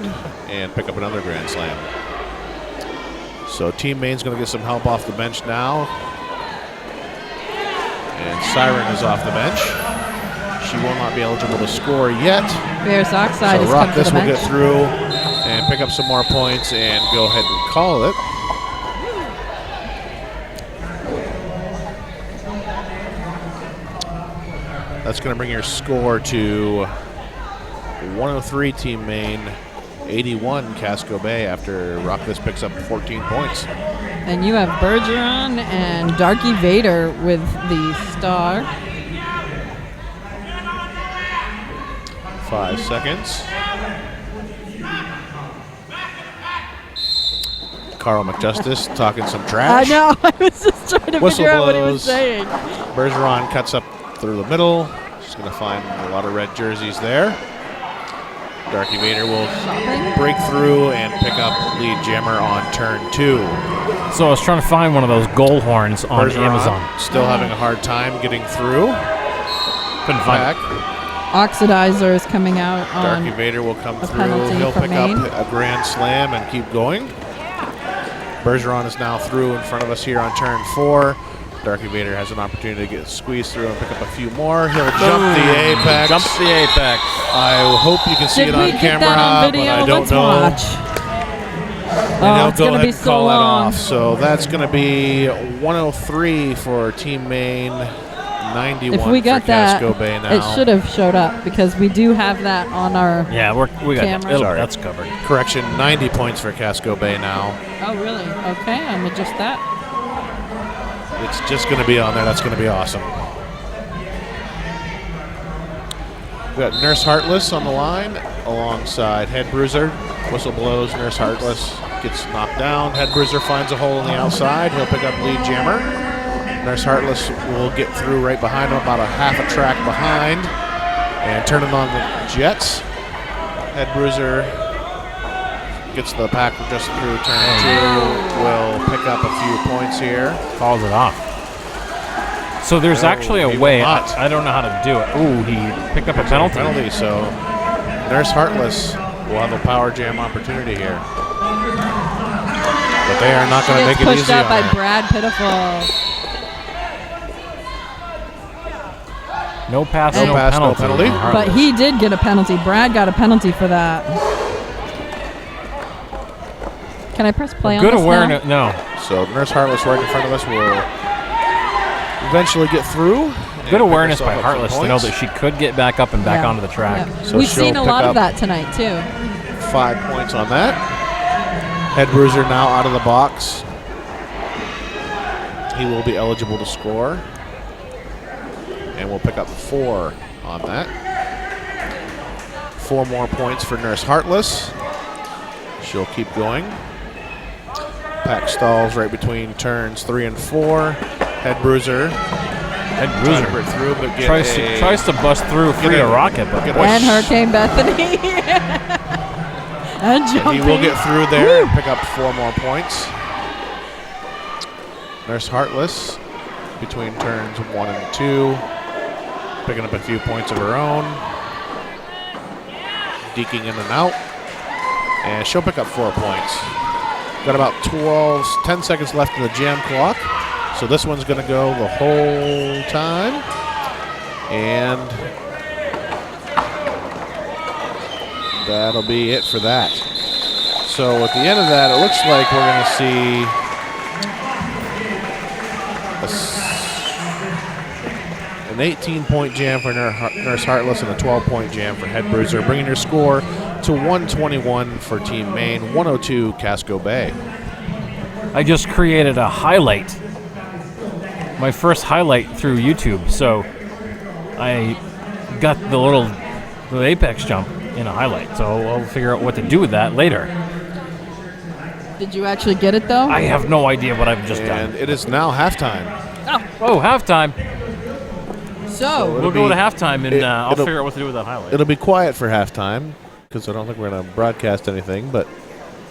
Speaker 3: and pick up another Grand Slam. So Team Maine's going to get some help off the bench now. And Siren is off the bench. She will not be eligible to score yet.
Speaker 2: Ferrous Oxide
Speaker 3: So
Speaker 2: has
Speaker 3: Rock
Speaker 2: come to
Speaker 3: This
Speaker 2: the
Speaker 3: will
Speaker 2: bench.
Speaker 3: get through and pick up some more points and go ahead and call it. That's going to bring your score to 103 Team Maine, 81 Casco Bay after Rock This picks up 14 points.
Speaker 2: And you have Bergeron and Darky Vader with the star.
Speaker 3: 5 seconds. Carl McJustice talking some
Speaker 2: I
Speaker 3: trash.
Speaker 2: know. I was just trying to
Speaker 3: Whistle
Speaker 2: figure out what he
Speaker 3: blows.
Speaker 2: was saying.
Speaker 3: Bergeron cuts up through the middle. She's going to find a lot of red jerseys there. Darky Vader will break through and pick up lead jammer on turn 2.
Speaker 1: So I was trying to find one of those goal horns on
Speaker 3: Bergeron
Speaker 1: Amazon.
Speaker 3: still having a hard time getting through.
Speaker 1: Couldn't find
Speaker 3: Back.
Speaker 1: it.
Speaker 2: Oxidizer is coming out on.
Speaker 3: Darky Vader will come
Speaker 2: a
Speaker 3: through.
Speaker 2: penalty
Speaker 3: He'll
Speaker 2: for
Speaker 3: pick
Speaker 2: Maine.
Speaker 3: up a grand slam and keep going. Bergeron is now through in front of us here on turn 4. Darky Vader has an opportunity to get squeezed through and pick up a few more. He'll jump the apex.
Speaker 1: Jumps the apex.
Speaker 3: I hope you can see
Speaker 2: Did
Speaker 3: it
Speaker 2: we
Speaker 3: on
Speaker 2: get
Speaker 3: camera,
Speaker 2: that on video?
Speaker 3: but I don't
Speaker 2: Let's
Speaker 3: know.
Speaker 2: watch.
Speaker 3: And
Speaker 2: Oh,
Speaker 3: he'll
Speaker 2: it's
Speaker 3: go
Speaker 2: going to
Speaker 3: ahead
Speaker 2: be
Speaker 3: and
Speaker 2: so
Speaker 3: call that
Speaker 2: long.
Speaker 3: off. So that's going to be 103 for Team Maine, 91
Speaker 2: If we got
Speaker 3: for
Speaker 2: that,
Speaker 3: Casco Bay now.
Speaker 2: it should have showed up because we do have that on our.
Speaker 1: Yeah, we got
Speaker 2: Camera.
Speaker 1: it'll-
Speaker 3: Sorry.
Speaker 1: that's covered.
Speaker 3: Correction, 90 points for Casco Bay now.
Speaker 2: Oh, really? Okay, I'm adjust that.
Speaker 3: It's just going to be on there. That's going to be awesome. We got Nurse Heartless on the line alongside Head Bruiser. Whistle blows. Nurse Heartless gets knocked down. Head Bruiser finds a hole on the outside. He'll pick up lead jammer. Nurse Heartless will get through right behind him, about a half a track behind, and turn it on the Jets. Head Bruiser gets the pack just through turn 2. Will pick up a few points here.
Speaker 1: Calls it off. So there's
Speaker 3: No,
Speaker 1: actually
Speaker 3: he
Speaker 1: a
Speaker 3: will
Speaker 1: way.
Speaker 3: not.
Speaker 1: I don't know how to do it. Ooh, he picked up a penalty.
Speaker 3: So Nurse Heartless will have a power jam opportunity here. But they are not going to make
Speaker 2: Gets
Speaker 3: it
Speaker 2: pushed
Speaker 3: easy
Speaker 2: out
Speaker 3: on
Speaker 2: by
Speaker 3: her.
Speaker 2: Brad Pitiful.
Speaker 1: No pass,
Speaker 3: No
Speaker 1: no,
Speaker 3: pass, no
Speaker 1: penalty.
Speaker 3: penalty.
Speaker 2: But he did get a penalty. Brad got a penalty for that. Can I press play on
Speaker 1: Good
Speaker 2: this
Speaker 1: awareness.
Speaker 2: now?
Speaker 1: No.
Speaker 3: So Nurse Heartless right in front of us will eventually get through. and
Speaker 1: Good
Speaker 3: pick
Speaker 1: awareness
Speaker 3: herself
Speaker 1: by
Speaker 3: up some
Speaker 1: Heartless to know
Speaker 3: points.
Speaker 1: that she could get back up and back
Speaker 2: Yeah.
Speaker 1: onto the track.
Speaker 2: Yeah.
Speaker 3: So
Speaker 2: We've
Speaker 3: she'll
Speaker 2: seen a
Speaker 3: pick
Speaker 2: lot
Speaker 3: up
Speaker 2: of that tonight, too.
Speaker 3: 5 points on that. Head Bruiser now out of the box. He will be eligible to score. And we'll pick up 4 on that. 4 more points for Nurse Heartless. She'll keep going. Pack stalls right between turns 3 and 4. Head Bruiser
Speaker 1: Head
Speaker 3: trying
Speaker 1: Bruiser
Speaker 3: to break through, but get
Speaker 1: tries to bust through free
Speaker 3: a-
Speaker 1: a rocket, but
Speaker 3: get a-
Speaker 2: And Hurricane Bethany. And
Speaker 3: And
Speaker 2: jumping.
Speaker 3: he will get through there and pick up 4 more points. Nurse Heartless between turns 1 and 2. picking up a few points of her own. Deking in and out. And she'll pick up 4 points. Got about 10 seconds left in the jam clock. So this one's going to go the whole time. And that'll be it for that. So at the end of that, it looks like we're going to see an 18-point jam for Nurse Heartless and a 12-point jam for Head Bruiser, bringing your score to 121 for Team Maine, 102 Casco Bay.
Speaker 1: I just created a highlight, my first highlight through YouTube. So I got the apex jump in a highlight. So I'll figure out what to do with that later.
Speaker 2: Did you actually get it, though?
Speaker 1: I have no idea what I've just done.
Speaker 3: And it is now halftime.
Speaker 1: Oh, halftime.
Speaker 2: So
Speaker 1: We'll go to halftime, and I'll figure out what to do with that highlight.
Speaker 3: It'll be quiet for halftime because I don't think we're going to broadcast anything, but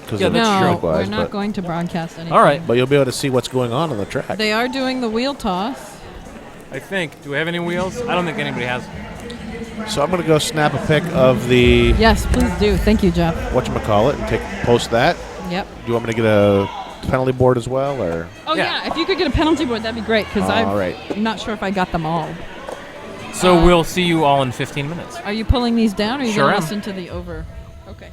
Speaker 3: because
Speaker 1: Yeah, that's
Speaker 2: no,
Speaker 1: true.
Speaker 2: we're not going to broadcast anything.
Speaker 1: All right.
Speaker 3: But you'll be able to see what's going on the track.
Speaker 2: They are doing the wheel toss.
Speaker 1: I think. Do we have any wheels? I don't think anybody has.
Speaker 3: So I'm going to go snap a pic of the
Speaker 2: Yes, please do. Thank you, Jeff.
Speaker 3: whatchamacallit and post that.
Speaker 2: Yep.
Speaker 3: Do you want me to get a penalty board as well, or?
Speaker 2: Oh, yeah. If you could get a penalty board, that'd be great, because
Speaker 3: All right.
Speaker 2: I'm not sure if I got them all.
Speaker 1: So we'll see you all in 15 minutes.
Speaker 2: Are you pulling these down, or are you
Speaker 1: Sure
Speaker 2: going to
Speaker 1: am.
Speaker 2: listen to the over? Okay.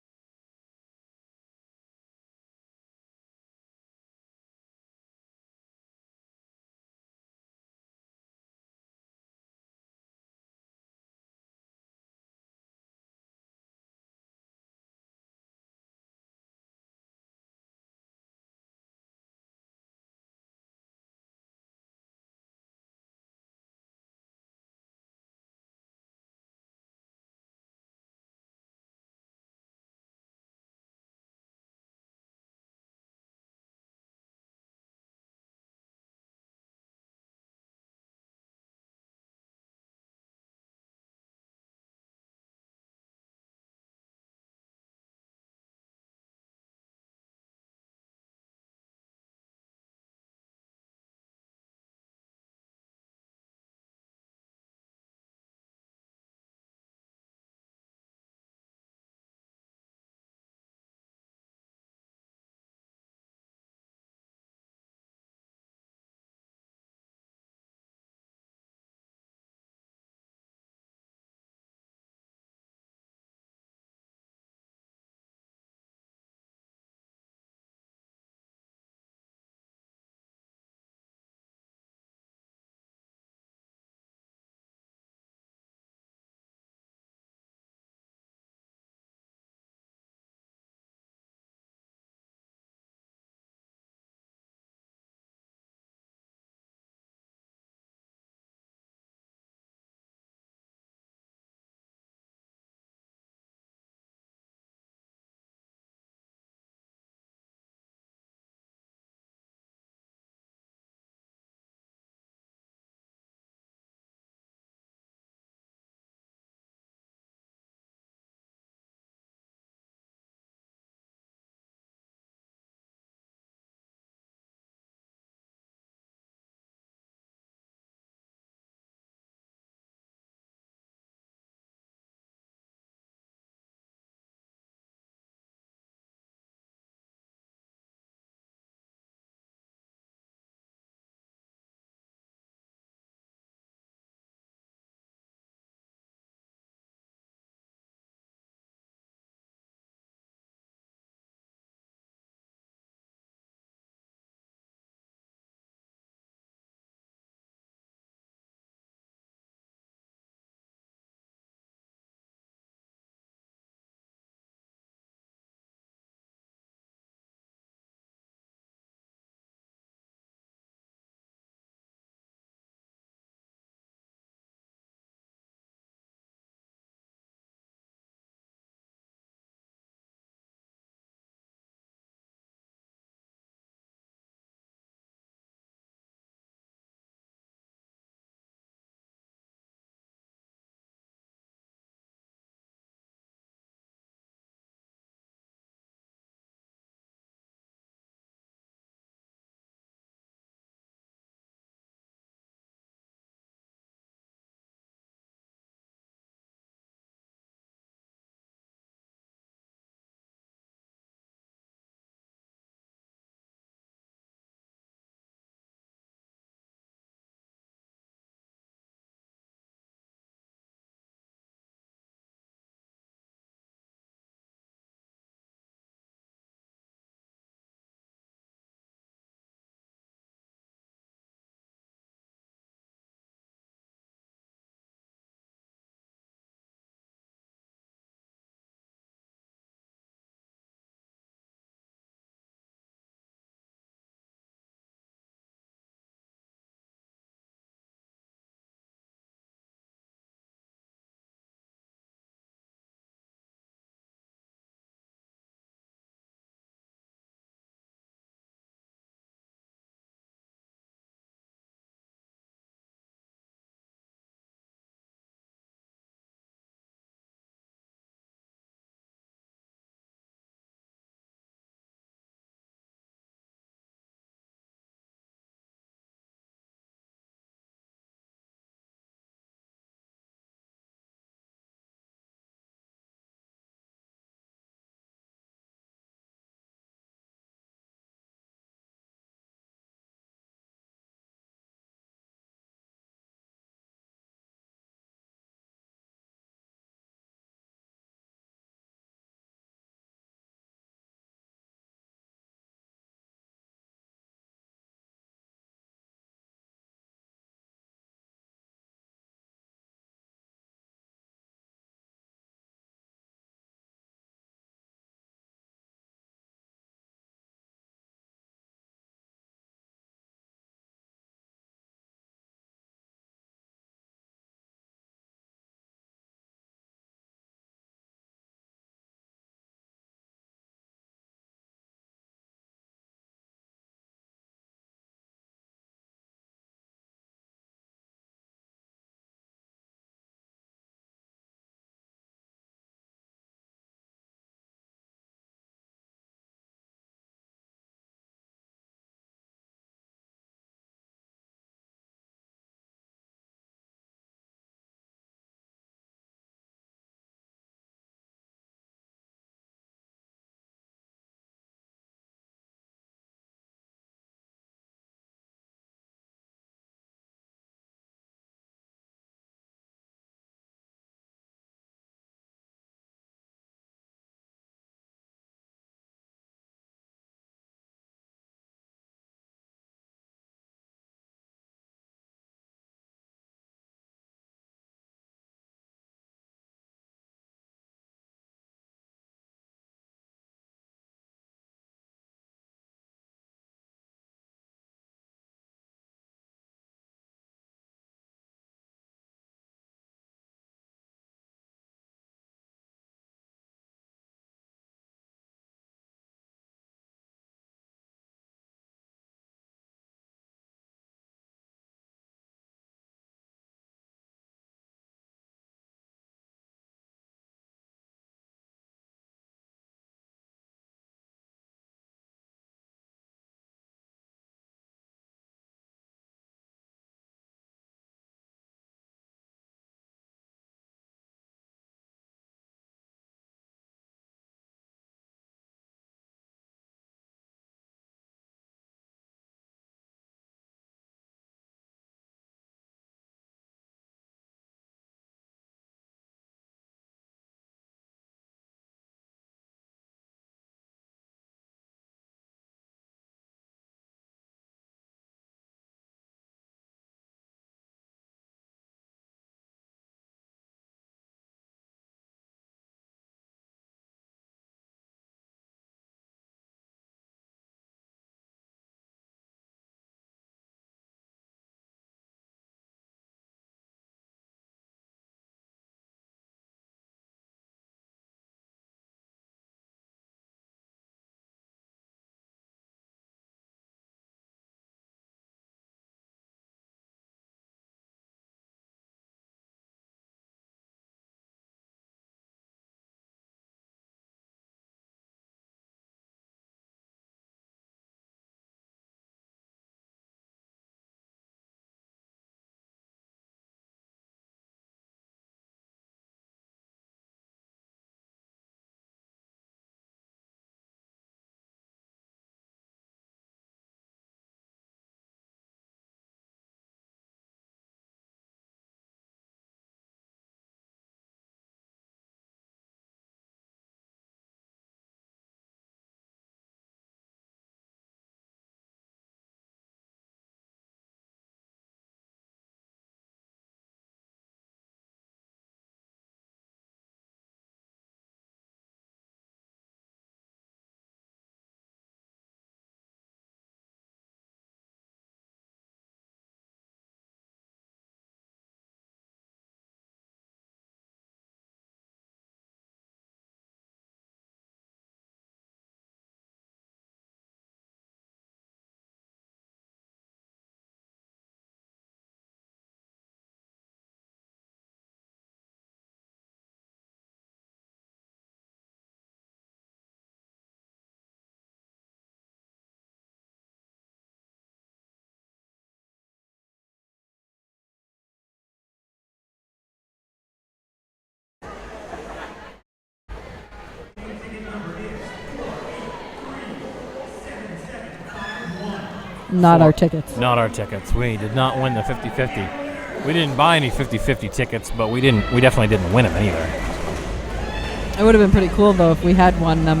Speaker 2: Not our tickets.
Speaker 1: Not our tickets. We did not win the 50-50. We didn't buy any 50-50 tickets, but we definitely didn't win them either.
Speaker 2: It would have been pretty cool though if we had won them.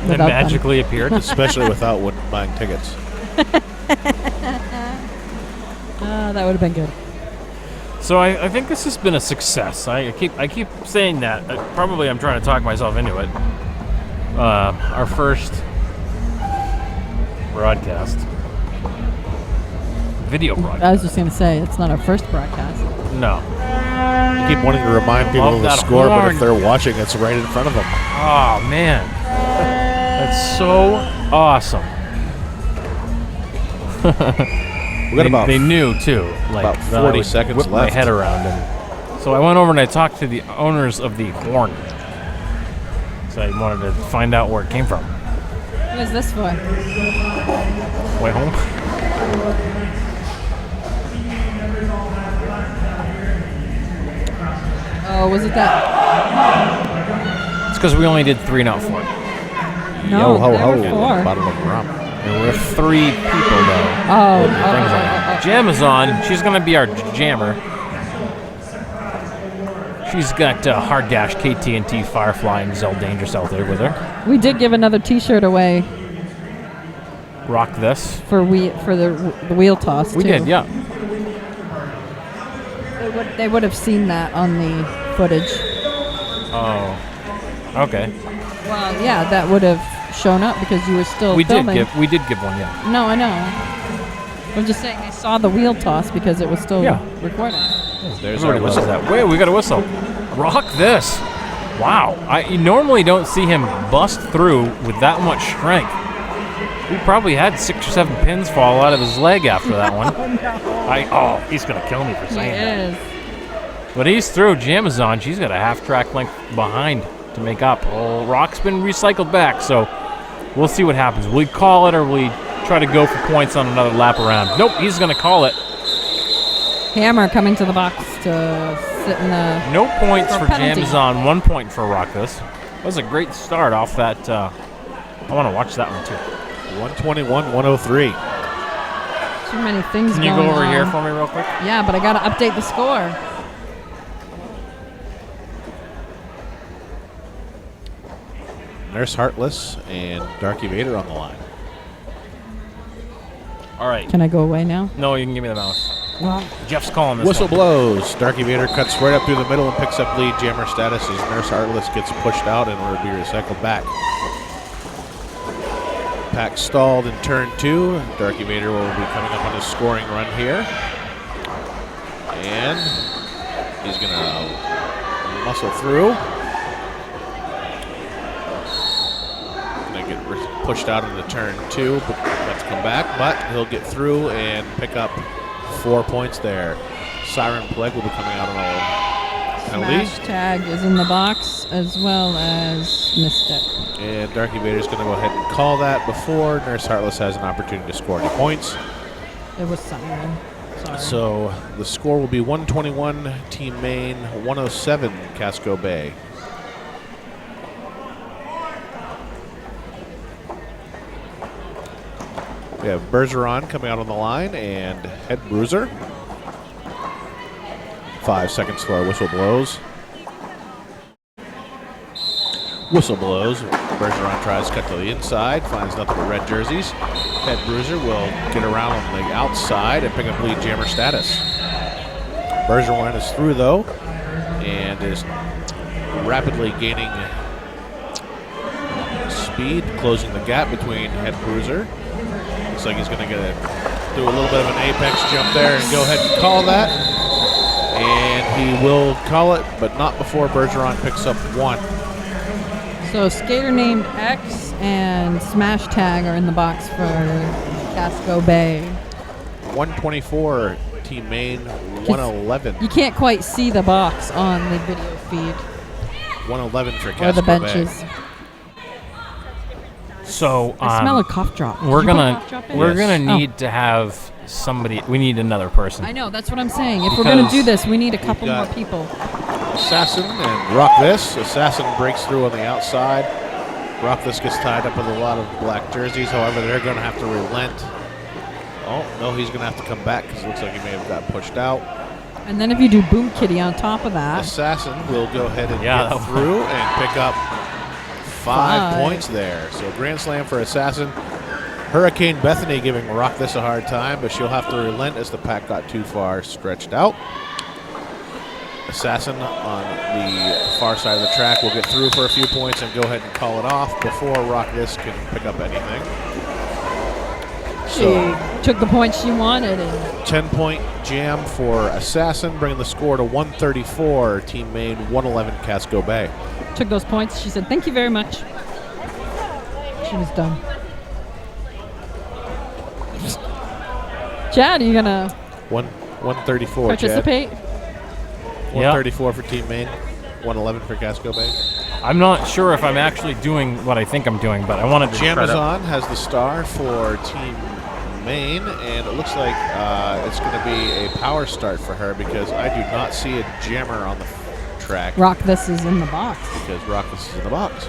Speaker 1: They magically appeared.
Speaker 3: Especially without buying tickets.
Speaker 2: That would have been good.
Speaker 1: So I think this has been a success. I keep saying that. Probably I'm trying to talk myself into it. Our first broadcast. Video broadcast.
Speaker 2: I was just going to say, it's not our first broadcast.
Speaker 1: No.
Speaker 3: You keep wanting to remind people of the score, but if they're watching, it's right in front of them.
Speaker 1: Oh, man. That's so awesome.
Speaker 3: We got
Speaker 1: they knew, too. Like,
Speaker 3: about 40 seconds
Speaker 1: left. My head around them. So I went over and I talked to the owners of the horn. So I wanted to find out where it came from.
Speaker 2: What is this for?
Speaker 1: Way home?
Speaker 2: Oh, was it that?
Speaker 1: It's because we only did 3, not 4.
Speaker 2: No,
Speaker 3: Yo ho
Speaker 2: there
Speaker 3: ho!
Speaker 2: were 4.
Speaker 3: Bottle of rum.
Speaker 1: There were 3 people, though.
Speaker 2: Oh.
Speaker 1: Jamazon, she's going to be our jammer. She's got Hard Dash, KT&T, Firefly, and Zell Dangerous out there with her.
Speaker 2: We did give another T-shirt away
Speaker 1: Rock this.
Speaker 2: for the wheel toss.
Speaker 1: We
Speaker 2: too.
Speaker 1: did, yeah.
Speaker 2: They would have seen that on the footage.
Speaker 1: Oh, okay.
Speaker 2: Well, yeah, that would have shown up because you were still filming.
Speaker 1: We did give one, yeah.
Speaker 2: No, I know. I'm just saying they saw the wheel toss because it was still recording.
Speaker 3: There's our
Speaker 1: Whistle
Speaker 3: whistle.
Speaker 1: that. Wait, we got a whistle. Rock this. Wow. You normally don't see him bust through with that much strength. We probably had 6 or 7 pins fall out of his leg after that one.
Speaker 2: No.
Speaker 1: He's going to kill me for saying that.
Speaker 2: He is.
Speaker 1: But he's through. Jamazon, she's got a half track length behind to make up. Oh, Rock's been recycled back, so we'll see what happens. Will he call it or will he try to go for points on another lap around? Nope, he's going to call it.
Speaker 2: Hammer coming to the box to sit in the...
Speaker 1: No points for
Speaker 2: penalty.
Speaker 1: Jamazon, 1 point for Rock this. That was a great start off that. I want to watch that one too.
Speaker 3: 121-103.
Speaker 2: Too many things
Speaker 1: Can you
Speaker 2: going
Speaker 1: go over
Speaker 2: on.
Speaker 1: here for me real quick?
Speaker 2: Yeah, but I got to update the score.
Speaker 3: Nurse Heartless and Darky Vader on the line.
Speaker 1: All right.
Speaker 2: Can I go away now?
Speaker 1: No, you can give me the mouse.
Speaker 2: Well,
Speaker 1: Jeff's calling this
Speaker 3: Whistle
Speaker 1: one.
Speaker 3: blows. Darky Vader cuts right up through the middle and picks up lead jammer status as Nurse Heartless gets pushed out and will be recycled back. Pack stalled in turn 2. Darky Vader will be coming up on his scoring run here. And he's going to muscle through. Going to get pushed out into turn 2, but let's come back. But he'll get through and pick up 4 points there. Siren Plague will be coming out on a penalty.
Speaker 2: Smash tag is in the box as well as missed it.
Speaker 3: And Darky Vader's going to go ahead and call that before Nurse Heartless has an opportunity to score any points.
Speaker 2: It was Siren. Sorry.
Speaker 3: So the score will be 121 Team Maine, 107 Casco Bay. We have Bergeron coming out on the line and Head Bruiser. 5 seconds till our whistle blows. Whistle blows. Bergeron tries to cut to the inside, finds nothing but red jerseys. Head Bruiser will get around on the outside and pick up lead jammer status. Bergeron is through though and is rapidly gaining speed, closing the gap between Head Bruiser. Looks like he's going to do a little bit of an apex jump there and go ahead and call that. And he will call it, but not before Bergeron picks up 1.
Speaker 2: So skater named X and Smash Tag are in the box for Casco Bay.
Speaker 3: 124 Team Maine, 111.
Speaker 2: You can't quite see the box on the video feed
Speaker 3: 111 for Casco
Speaker 2: or the
Speaker 3: Bay.
Speaker 2: benches.
Speaker 1: So
Speaker 2: I smell a cough drop.
Speaker 1: We're
Speaker 2: Did you put a
Speaker 1: gonna
Speaker 2: cough drop in?
Speaker 1: we're gonna
Speaker 2: Oh.
Speaker 1: need to have somebody. We need another person.
Speaker 2: I know, that's what I'm saying. If we're going to
Speaker 1: Because
Speaker 2: do this, we need a couple
Speaker 3: got-
Speaker 2: more people.
Speaker 3: Assassin and Rock This. Assassin breaks through on the outside. Rock This gets tied up with a lot of black jerseys. However, they're going to have to relent Oh, no, he's going to have to come back because it looks like he may have got pushed out.
Speaker 2: And then if you do Boom Kitty on top of that.
Speaker 3: Assassin will go ahead and get through and pick up 5 points there. So grand slam for Assassin. Hurricane Bethany giving Rock This a hard time, but she'll have to relent as the pack got too far stretched out. Assassin on the far side of the track will get through for a few points and go ahead and call it off before Rock This can pick up anything.
Speaker 2: She took the points she wanted. And
Speaker 3: 10-point jam for Assassin, bringing the score to 134. Team Maine 111 Casco Bay.
Speaker 2: Took those points. She said, "Thank you very much." She was done. Chad, are you gonna
Speaker 3: 134?
Speaker 2: participate?
Speaker 3: Chad. 134 for Team Maine, 111 for Casco Bay.
Speaker 1: I'm not sure if I'm actually doing what I think I'm doing, but I wanted to
Speaker 3: Jamazon has the star for Team Maine, and it looks like it's going to be a power start for her because I do not see a jammer on the track.
Speaker 2: Rock This is in the box.
Speaker 3: Because Rock This is in the box.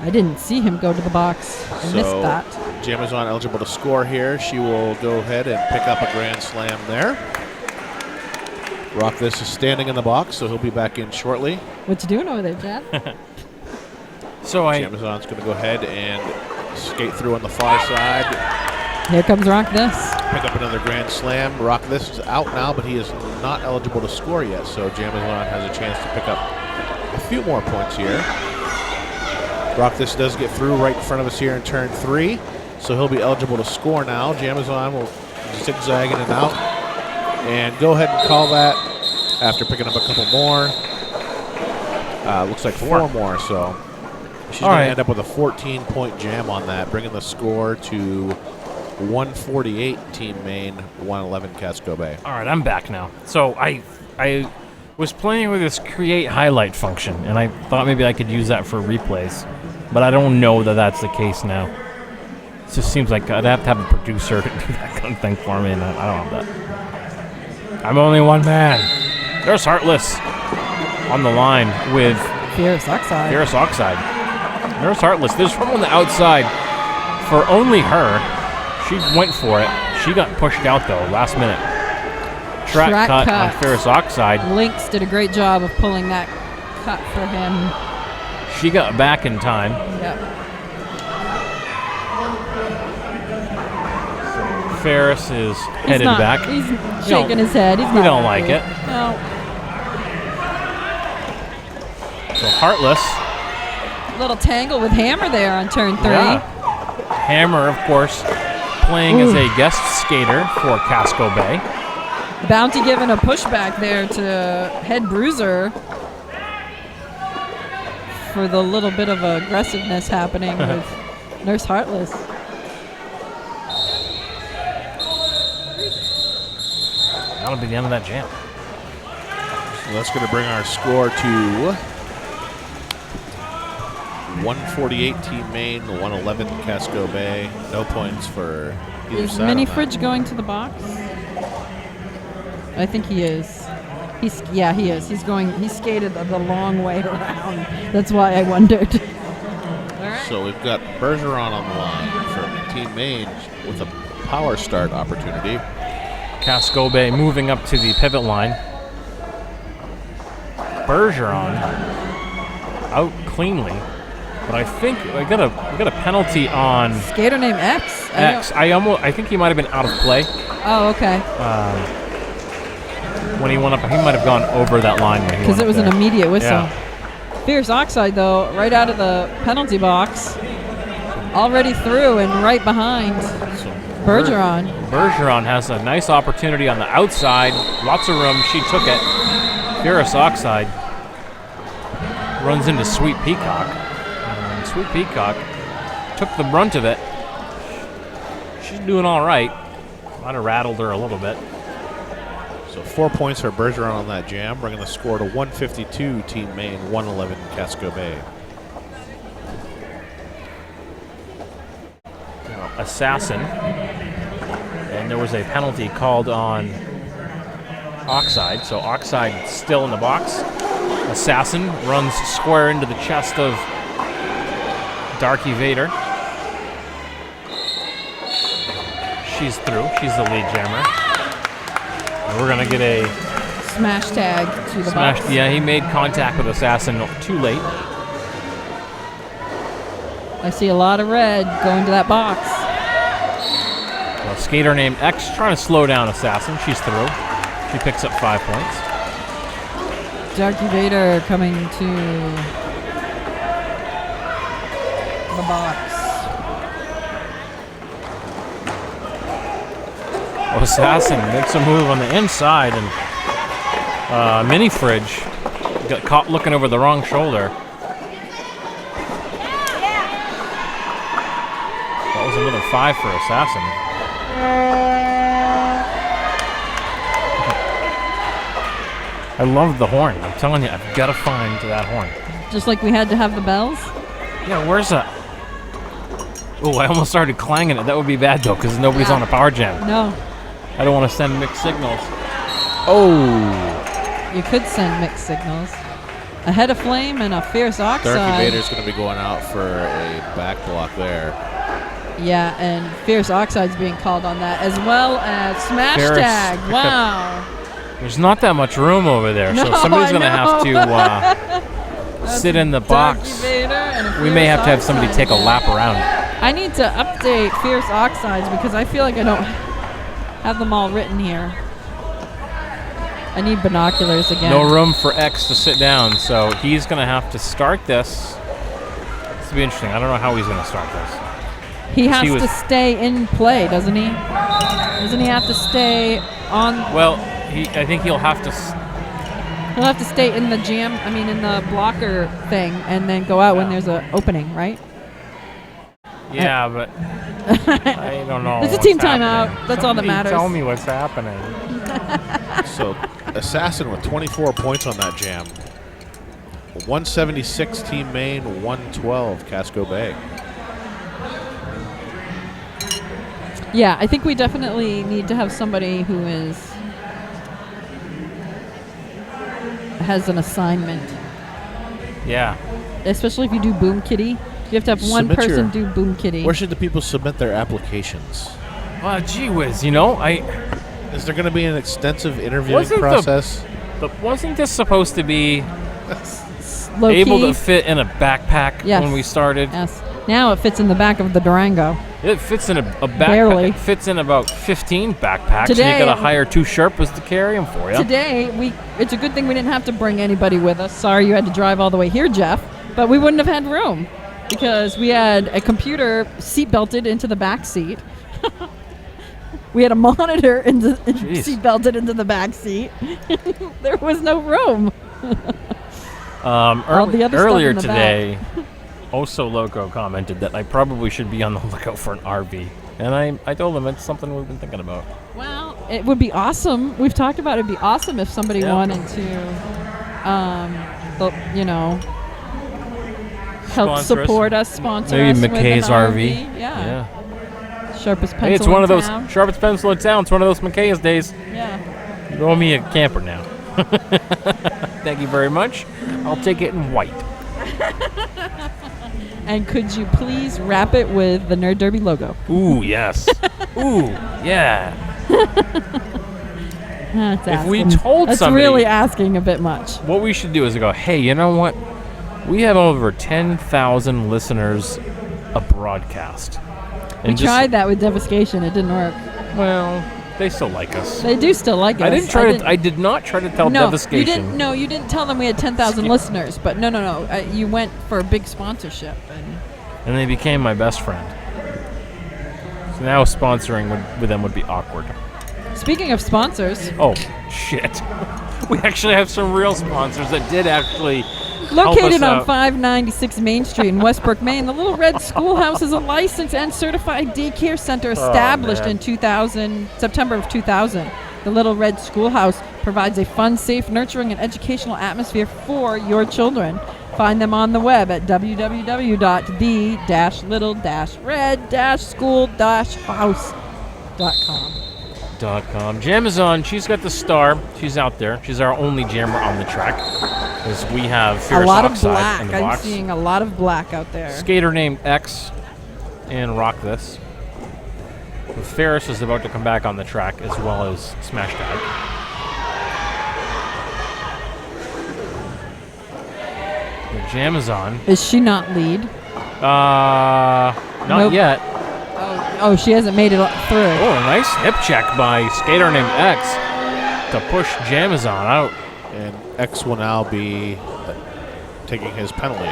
Speaker 2: I didn't see him go to the box. I missed that.
Speaker 3: Jamazon eligible to score here. She will go ahead and pick up a grand slam there. Rock This is standing in the box, so he'll be back in shortly.
Speaker 2: What you doing over there, Chad?
Speaker 3: Jamazon's going to go ahead and skate through on the far side.
Speaker 2: Here comes Rock This.
Speaker 3: Pick up another grand slam. Rock This is out now, but he is not eligible to score yet, so Jamazon has a chance to pick up a few more points here. Rock This does get through right in front of us here in turn 3, so he'll be eligible to score now. Jamazon will zigzag in and out. And go ahead and call that after picking up a couple more. Looks like 4 more, so she's going to end up with a 14-point jam on that, bringing the score to 148 Team Maine, 111 Casco Bay.
Speaker 1: All right, I'm back now. So I was playing with this create highlight function, and I thought maybe I could use that for replays, but I don't know that that's the case now. It just seems like I'd have to have a producer to do that kind of thing for me, and I don't have that. I'm only one man. There's Heartless on the line with
Speaker 2: Fierce Oxide.
Speaker 1: There's Heartless. There's someone on the outside for only her. She went for it. She got pushed out, though, last minute. Track cut on Ferrous Oxide.
Speaker 2: Lynx did a great job of pulling that cut for him.
Speaker 1: She got back in time.
Speaker 2: Yep.
Speaker 1: Ferris is headed back.
Speaker 2: He's shaking his head.
Speaker 1: He don't like it.
Speaker 2: No.
Speaker 1: So Heartless.
Speaker 2: Little tangle with Hammer there on turn 3.
Speaker 1: Yeah. Hammer, of course, playing as a guest skater for Casco Bay.
Speaker 2: Bounty giving a pushback there to Head Bruiser for the little bit of aggressiveness happening with Nurse Heartless.
Speaker 1: That'll be the end of that jam.
Speaker 3: So that's going to bring our score to 148 Team Maine, 111 Casco Bay. No points for either
Speaker 2: Is
Speaker 3: side.
Speaker 2: Mini Fridge going to the box? I think he is. He is. He skated the long way around. That's why I wondered. All right.
Speaker 3: So we've got Bergeron on the line for Team Maine with a power start opportunity.
Speaker 1: Casco Bay moving up to the pivot line. Bergeron out cleanly, but I think we got a penalty on
Speaker 2: Skater named X.
Speaker 1: I think he might have been out of play.
Speaker 2: Oh, okay.
Speaker 1: When he went up, he might have gone over that line
Speaker 2: because it was an immediate whistle.
Speaker 1: Yeah.
Speaker 2: Fierce Oxide though, right out of the penalty box, already through and right behind Bergeron.
Speaker 1: Bergeron has a nice opportunity on the outside. Lots of room. She took it. Ferrous Oxide runs into Sweet Peacock. And Sweet Peacock took the brunt of it. She's doing all right. Might have rattled her a little bit.
Speaker 3: So 4 points for Bergeron on that jam, bringing the score to 152 Team Maine, 111 Casco Bay.
Speaker 1: Assassin. And there was a penalty called on Oxide. So Oxide still in the box. Assassin runs square into the chest of Darky Vader. she's through. She's the lead jammer. And we're going to get a
Speaker 2: smash tag to the box.
Speaker 1: Yeah, he made contact with Assassin too late.
Speaker 2: I see a lot of red going to that box.
Speaker 1: Well, skater named X trying to slow down Assassin. She's through. She picks up 5 points.
Speaker 2: Darky Vader coming to the box.
Speaker 1: Assassin makes a move on the inside, and Mini Fridge got caught looking over the wrong shoulder. That was another 5 for Assassin. I love the horn. I'm telling you, I've got to find that horn.
Speaker 2: Just like we had to have the bells?
Speaker 1: Yeah, where's that? Oh, I almost started clanging it. That would be bad, though, because nobody's on a power jam.
Speaker 2: No.
Speaker 1: I don't want to send mixed signals. Oh.
Speaker 2: You could send mixed signals. A head of flame and a fierce oxide.
Speaker 3: Darky Vader's going to be going out for a back block there.
Speaker 2: Yeah, and fierce oxide's being called on that, as well as smash tag. Wow.
Speaker 1: There's not that much room over there, so somebody's going to have to sit in the box. We may have to have somebody take a lap around.
Speaker 2: I need to update fierce oxides because I feel like I don't have them all written here. I need binoculars again.
Speaker 1: No room for X to sit down, so he's going to have to start this. This will be interesting. I don't know how he's going to start this.
Speaker 2: He has to stay in play, doesn't he? Doesn't he have to stay on?
Speaker 1: Well, I think he'll have to.
Speaker 2: He'll have to stay in the jam. I mean, in the blocker thing, and then go out when there's an opening, right?
Speaker 1: Yeah, but I don't know.
Speaker 2: It's a team timeout. That's all that matters.
Speaker 1: Tell me what's happening.
Speaker 3: So, Assassin with 24 points on that jam. 176 Team Maine, 112 Casco Bay.
Speaker 2: Yeah, I think we definitely need to have somebody who has an assignment.
Speaker 1: Yeah.
Speaker 2: Especially if you do Boom Kitty. You have to have one person do Boom Kitty.
Speaker 3: Where should the people submit their applications?
Speaker 1: Well, gee whiz, is
Speaker 3: there going to be an extensive interviewing process?
Speaker 1: Wasn't this supposed to be
Speaker 2: able
Speaker 1: to fit in a backpack when we started?
Speaker 2: Yes. Now it fits in the back of the Durango.
Speaker 1: It fits in a backpack.
Speaker 2: Barely.
Speaker 1: It fits in about 15 backpacks.
Speaker 2: Today,
Speaker 1: and you got to hire 2 Sherpas to carry them for you.
Speaker 2: Today, it's a good thing we didn't have to bring anybody with us. Sorry you had to drive all the way here, Jeff. But we wouldn't have had room because we had a computer seat-belted into the back seat. We had a monitor seat-belted into the back seat. There was no room.
Speaker 1: Earlier today, Oso Loco commented that I probably should be on the lookout for an RV. And I told him it's something we've been thinking about.
Speaker 2: Well, it would be awesome. We've talked about it'd be awesome if somebody wanted to, help support us, sponsor us.
Speaker 1: Maybe McKay's
Speaker 2: with an
Speaker 1: RV.
Speaker 2: Yeah. Sharpest pencil
Speaker 1: it's one of those
Speaker 2: town.
Speaker 1: sharpest pencil in town. It's one of those McKay's days.
Speaker 2: Yeah.
Speaker 1: You owe me a camper now. Thank you very much. I'll take it in white.
Speaker 2: And could you please wrap it with the Nerd Derby logo?
Speaker 1: Ooh, yes. Ooh, yeah. If we told
Speaker 2: that's
Speaker 1: somebody,
Speaker 2: really asking a bit much.
Speaker 1: What we should do is go, hey, you know what? We have over 10,000 listeners a broadcast.
Speaker 2: We tried that with Devastation. It didn't work.
Speaker 1: Well, they still like us.
Speaker 2: They do still like us.
Speaker 1: I did not try to tell Devastation.
Speaker 2: You didn't tell them we had 10,000 listeners. But no. You went for a big sponsorship.
Speaker 1: And they became my best friend. So now sponsoring with them would be awkward.
Speaker 2: Speaking of sponsors.
Speaker 1: Oh, shit. We actually have some real sponsors that did actually
Speaker 2: located on 596 Main Street in Westbrook, Maine, the Little Red Schoolhouse is a licensed and certified daycare center established in September of 2000. The Little Red Schoolhouse provides a fun, safe, nurturing, and educational atmosphere for your children. Find them on the web at
Speaker 1: www.the-little-red-school-house.com. Jam is on. She's got the star. She's out there. She's our only jammer on the track. Because we have Fierce Oxide in the box.
Speaker 2: I'm seeing a lot of black out there.
Speaker 1: Skater named X and Rock This. Ferris is about to come back on the track as well as Smash Tag. The jam is on.
Speaker 2: Is she not lead?
Speaker 1: Not
Speaker 2: Nope.
Speaker 1: yet.
Speaker 2: Oh, she hasn't made it through.
Speaker 1: Oh, a nice hip check by skater named X to push Jamazon out.
Speaker 3: And X will now be taking his penalty.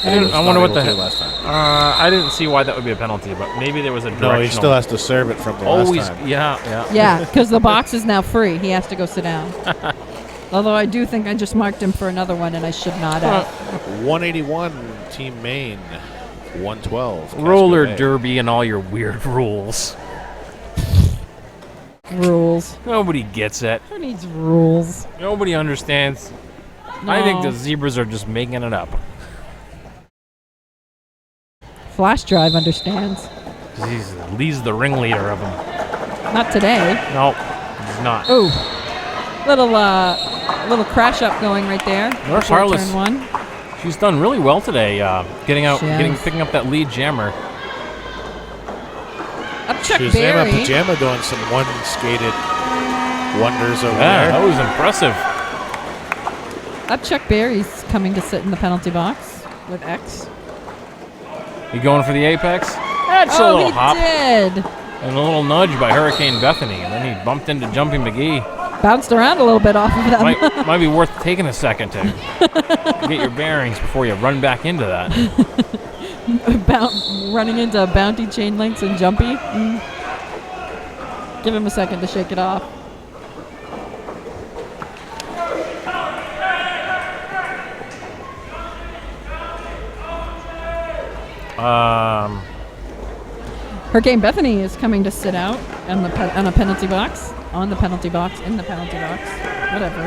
Speaker 1: I wonder what the heck.
Speaker 3: last time.
Speaker 1: I didn't see why that would be a penalty, but maybe there was a directional.
Speaker 3: No, he still has to serve it from the last time.
Speaker 1: Yeah.
Speaker 2: Yeah, because the box is now free. He has to go sit down. Although I do think I just marked him for another one, and I should not have.
Speaker 3: 181, Team Maine. 112. Casco
Speaker 1: Roller
Speaker 3: Bay.
Speaker 1: derby and all your weird rules.
Speaker 2: Rules.
Speaker 1: Nobody gets it.
Speaker 2: Who needs rules?
Speaker 1: Nobody understands. I think the zebras are just making it up.
Speaker 2: Flash Drive understands.
Speaker 1: He's the ringleader of them.
Speaker 2: Not today.
Speaker 1: No, he's not.
Speaker 2: Ooh. Little crash up going right there.
Speaker 1: Nurse
Speaker 2: before
Speaker 1: Harless.
Speaker 2: Turn one.
Speaker 1: She's done really well today, picking up that lead jammer.
Speaker 2: Up Chuck
Speaker 3: Shazama
Speaker 2: Berry.
Speaker 3: Pajama doing some one-skated wonders over
Speaker 1: Yeah,
Speaker 3: there.
Speaker 1: that was impressive.
Speaker 2: Up Chuck Berry's coming to sit in the penalty box with X.
Speaker 1: You going for the apex? That's a
Speaker 2: Oh,
Speaker 1: little
Speaker 2: he
Speaker 1: hop.
Speaker 2: did.
Speaker 1: And a little nudge by Hurricane Bethany, and then he bumped into Jumping McGee.
Speaker 2: Bounced around a little bit off of them.
Speaker 1: might be worth taking a second to get your bearings before you run back into that.
Speaker 2: Running into Bounty, Chain Links, and Jumpy. Give him a second to shake it off. Hurricane Bethany is coming to sit out on a penalty box. On the penalty box. In the penalty box. Whatever.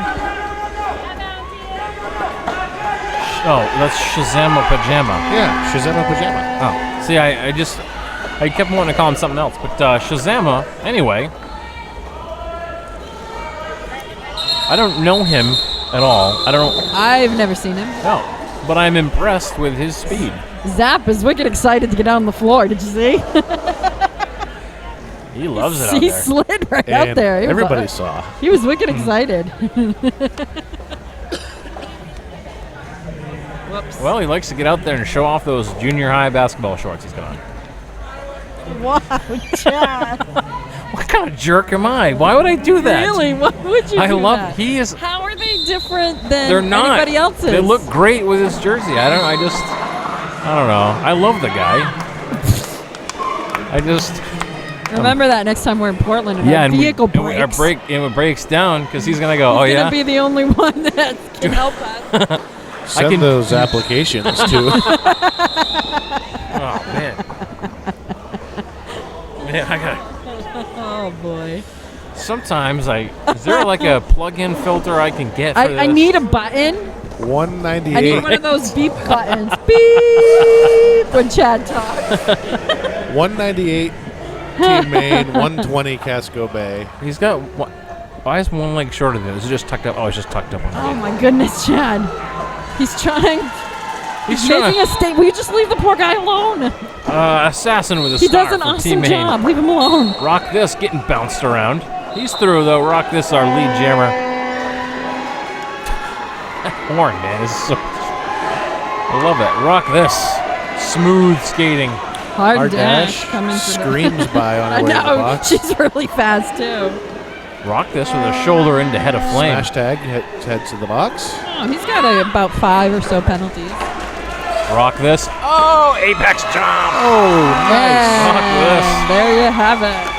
Speaker 1: Oh, that's Shazama Pajama.
Speaker 3: Yeah, Shazama Pajama.
Speaker 1: Oh, see, I kept wanting to call him something else, but Shazama, anyway. I don't know him at all.
Speaker 2: I've never seen him.
Speaker 1: No, but I'm impressed with his speed.
Speaker 2: Zap is wicked excited to get on the floor. Did you see?
Speaker 1: He loves it out
Speaker 2: He
Speaker 1: there.
Speaker 2: slid right
Speaker 3: And
Speaker 2: out there.
Speaker 3: everybody saw.
Speaker 2: He was wicked excited. Whoops.
Speaker 1: Well, he likes to get out there and show off those junior high basketball shorts he's got on.
Speaker 2: Wow, Chad.
Speaker 1: What kind of jerk am I? Why would I do that?
Speaker 2: Really? Why would you do that?
Speaker 1: He is.
Speaker 2: How are they different than
Speaker 1: They're not.
Speaker 2: anybody else's?
Speaker 1: They look great with his jersey. I don't know. I love the guy.
Speaker 2: Remember that next time we're in Portland and
Speaker 1: yeah,
Speaker 2: our
Speaker 1: and
Speaker 2: vehicle
Speaker 1: it breaks down because he's gonna go.
Speaker 2: He's
Speaker 1: oh
Speaker 2: gonna be the only one that can help us.
Speaker 3: Send those applications to.
Speaker 1: Oh man. Man, I got.
Speaker 2: Oh boy.
Speaker 1: Sometimes is there like a plug-in filter I can get for this?
Speaker 2: I need a button.
Speaker 3: 198.
Speaker 2: I need one of those beep buttons. Beep when Chad talks.
Speaker 3: 198 Team Maine, 120 Casco Bay.
Speaker 1: He's got. Why is one leg shorter than it? Is it just tucked up? Oh, it's just tucked up.
Speaker 2: Oh my goodness, Chad. He's trying. He's
Speaker 1: trying
Speaker 2: making a statement. Will you just leave the poor guy alone?
Speaker 1: Assassin with a
Speaker 2: He
Speaker 1: star
Speaker 2: does an
Speaker 1: for
Speaker 2: awesome
Speaker 1: Team Maine.
Speaker 2: job. Leave him alone.
Speaker 1: Rock this, getting bounced around. He's through though. Rock this, our lead jammer. Horn, man. This is so. I love it. Rock this. Smooth skating.
Speaker 2: Hard dash coming
Speaker 3: screams by on
Speaker 2: I
Speaker 3: her way to the
Speaker 2: know.
Speaker 3: box.
Speaker 2: She's really fast too.
Speaker 1: Rock this with a shoulder into head of flame.
Speaker 3: Smash tag heads to the box.
Speaker 2: Oh, he's got about 5 or so penalties.
Speaker 1: Rock this. Oh, apex jump.
Speaker 3: Oh, nice.
Speaker 1: Rock this.
Speaker 2: And there you have it.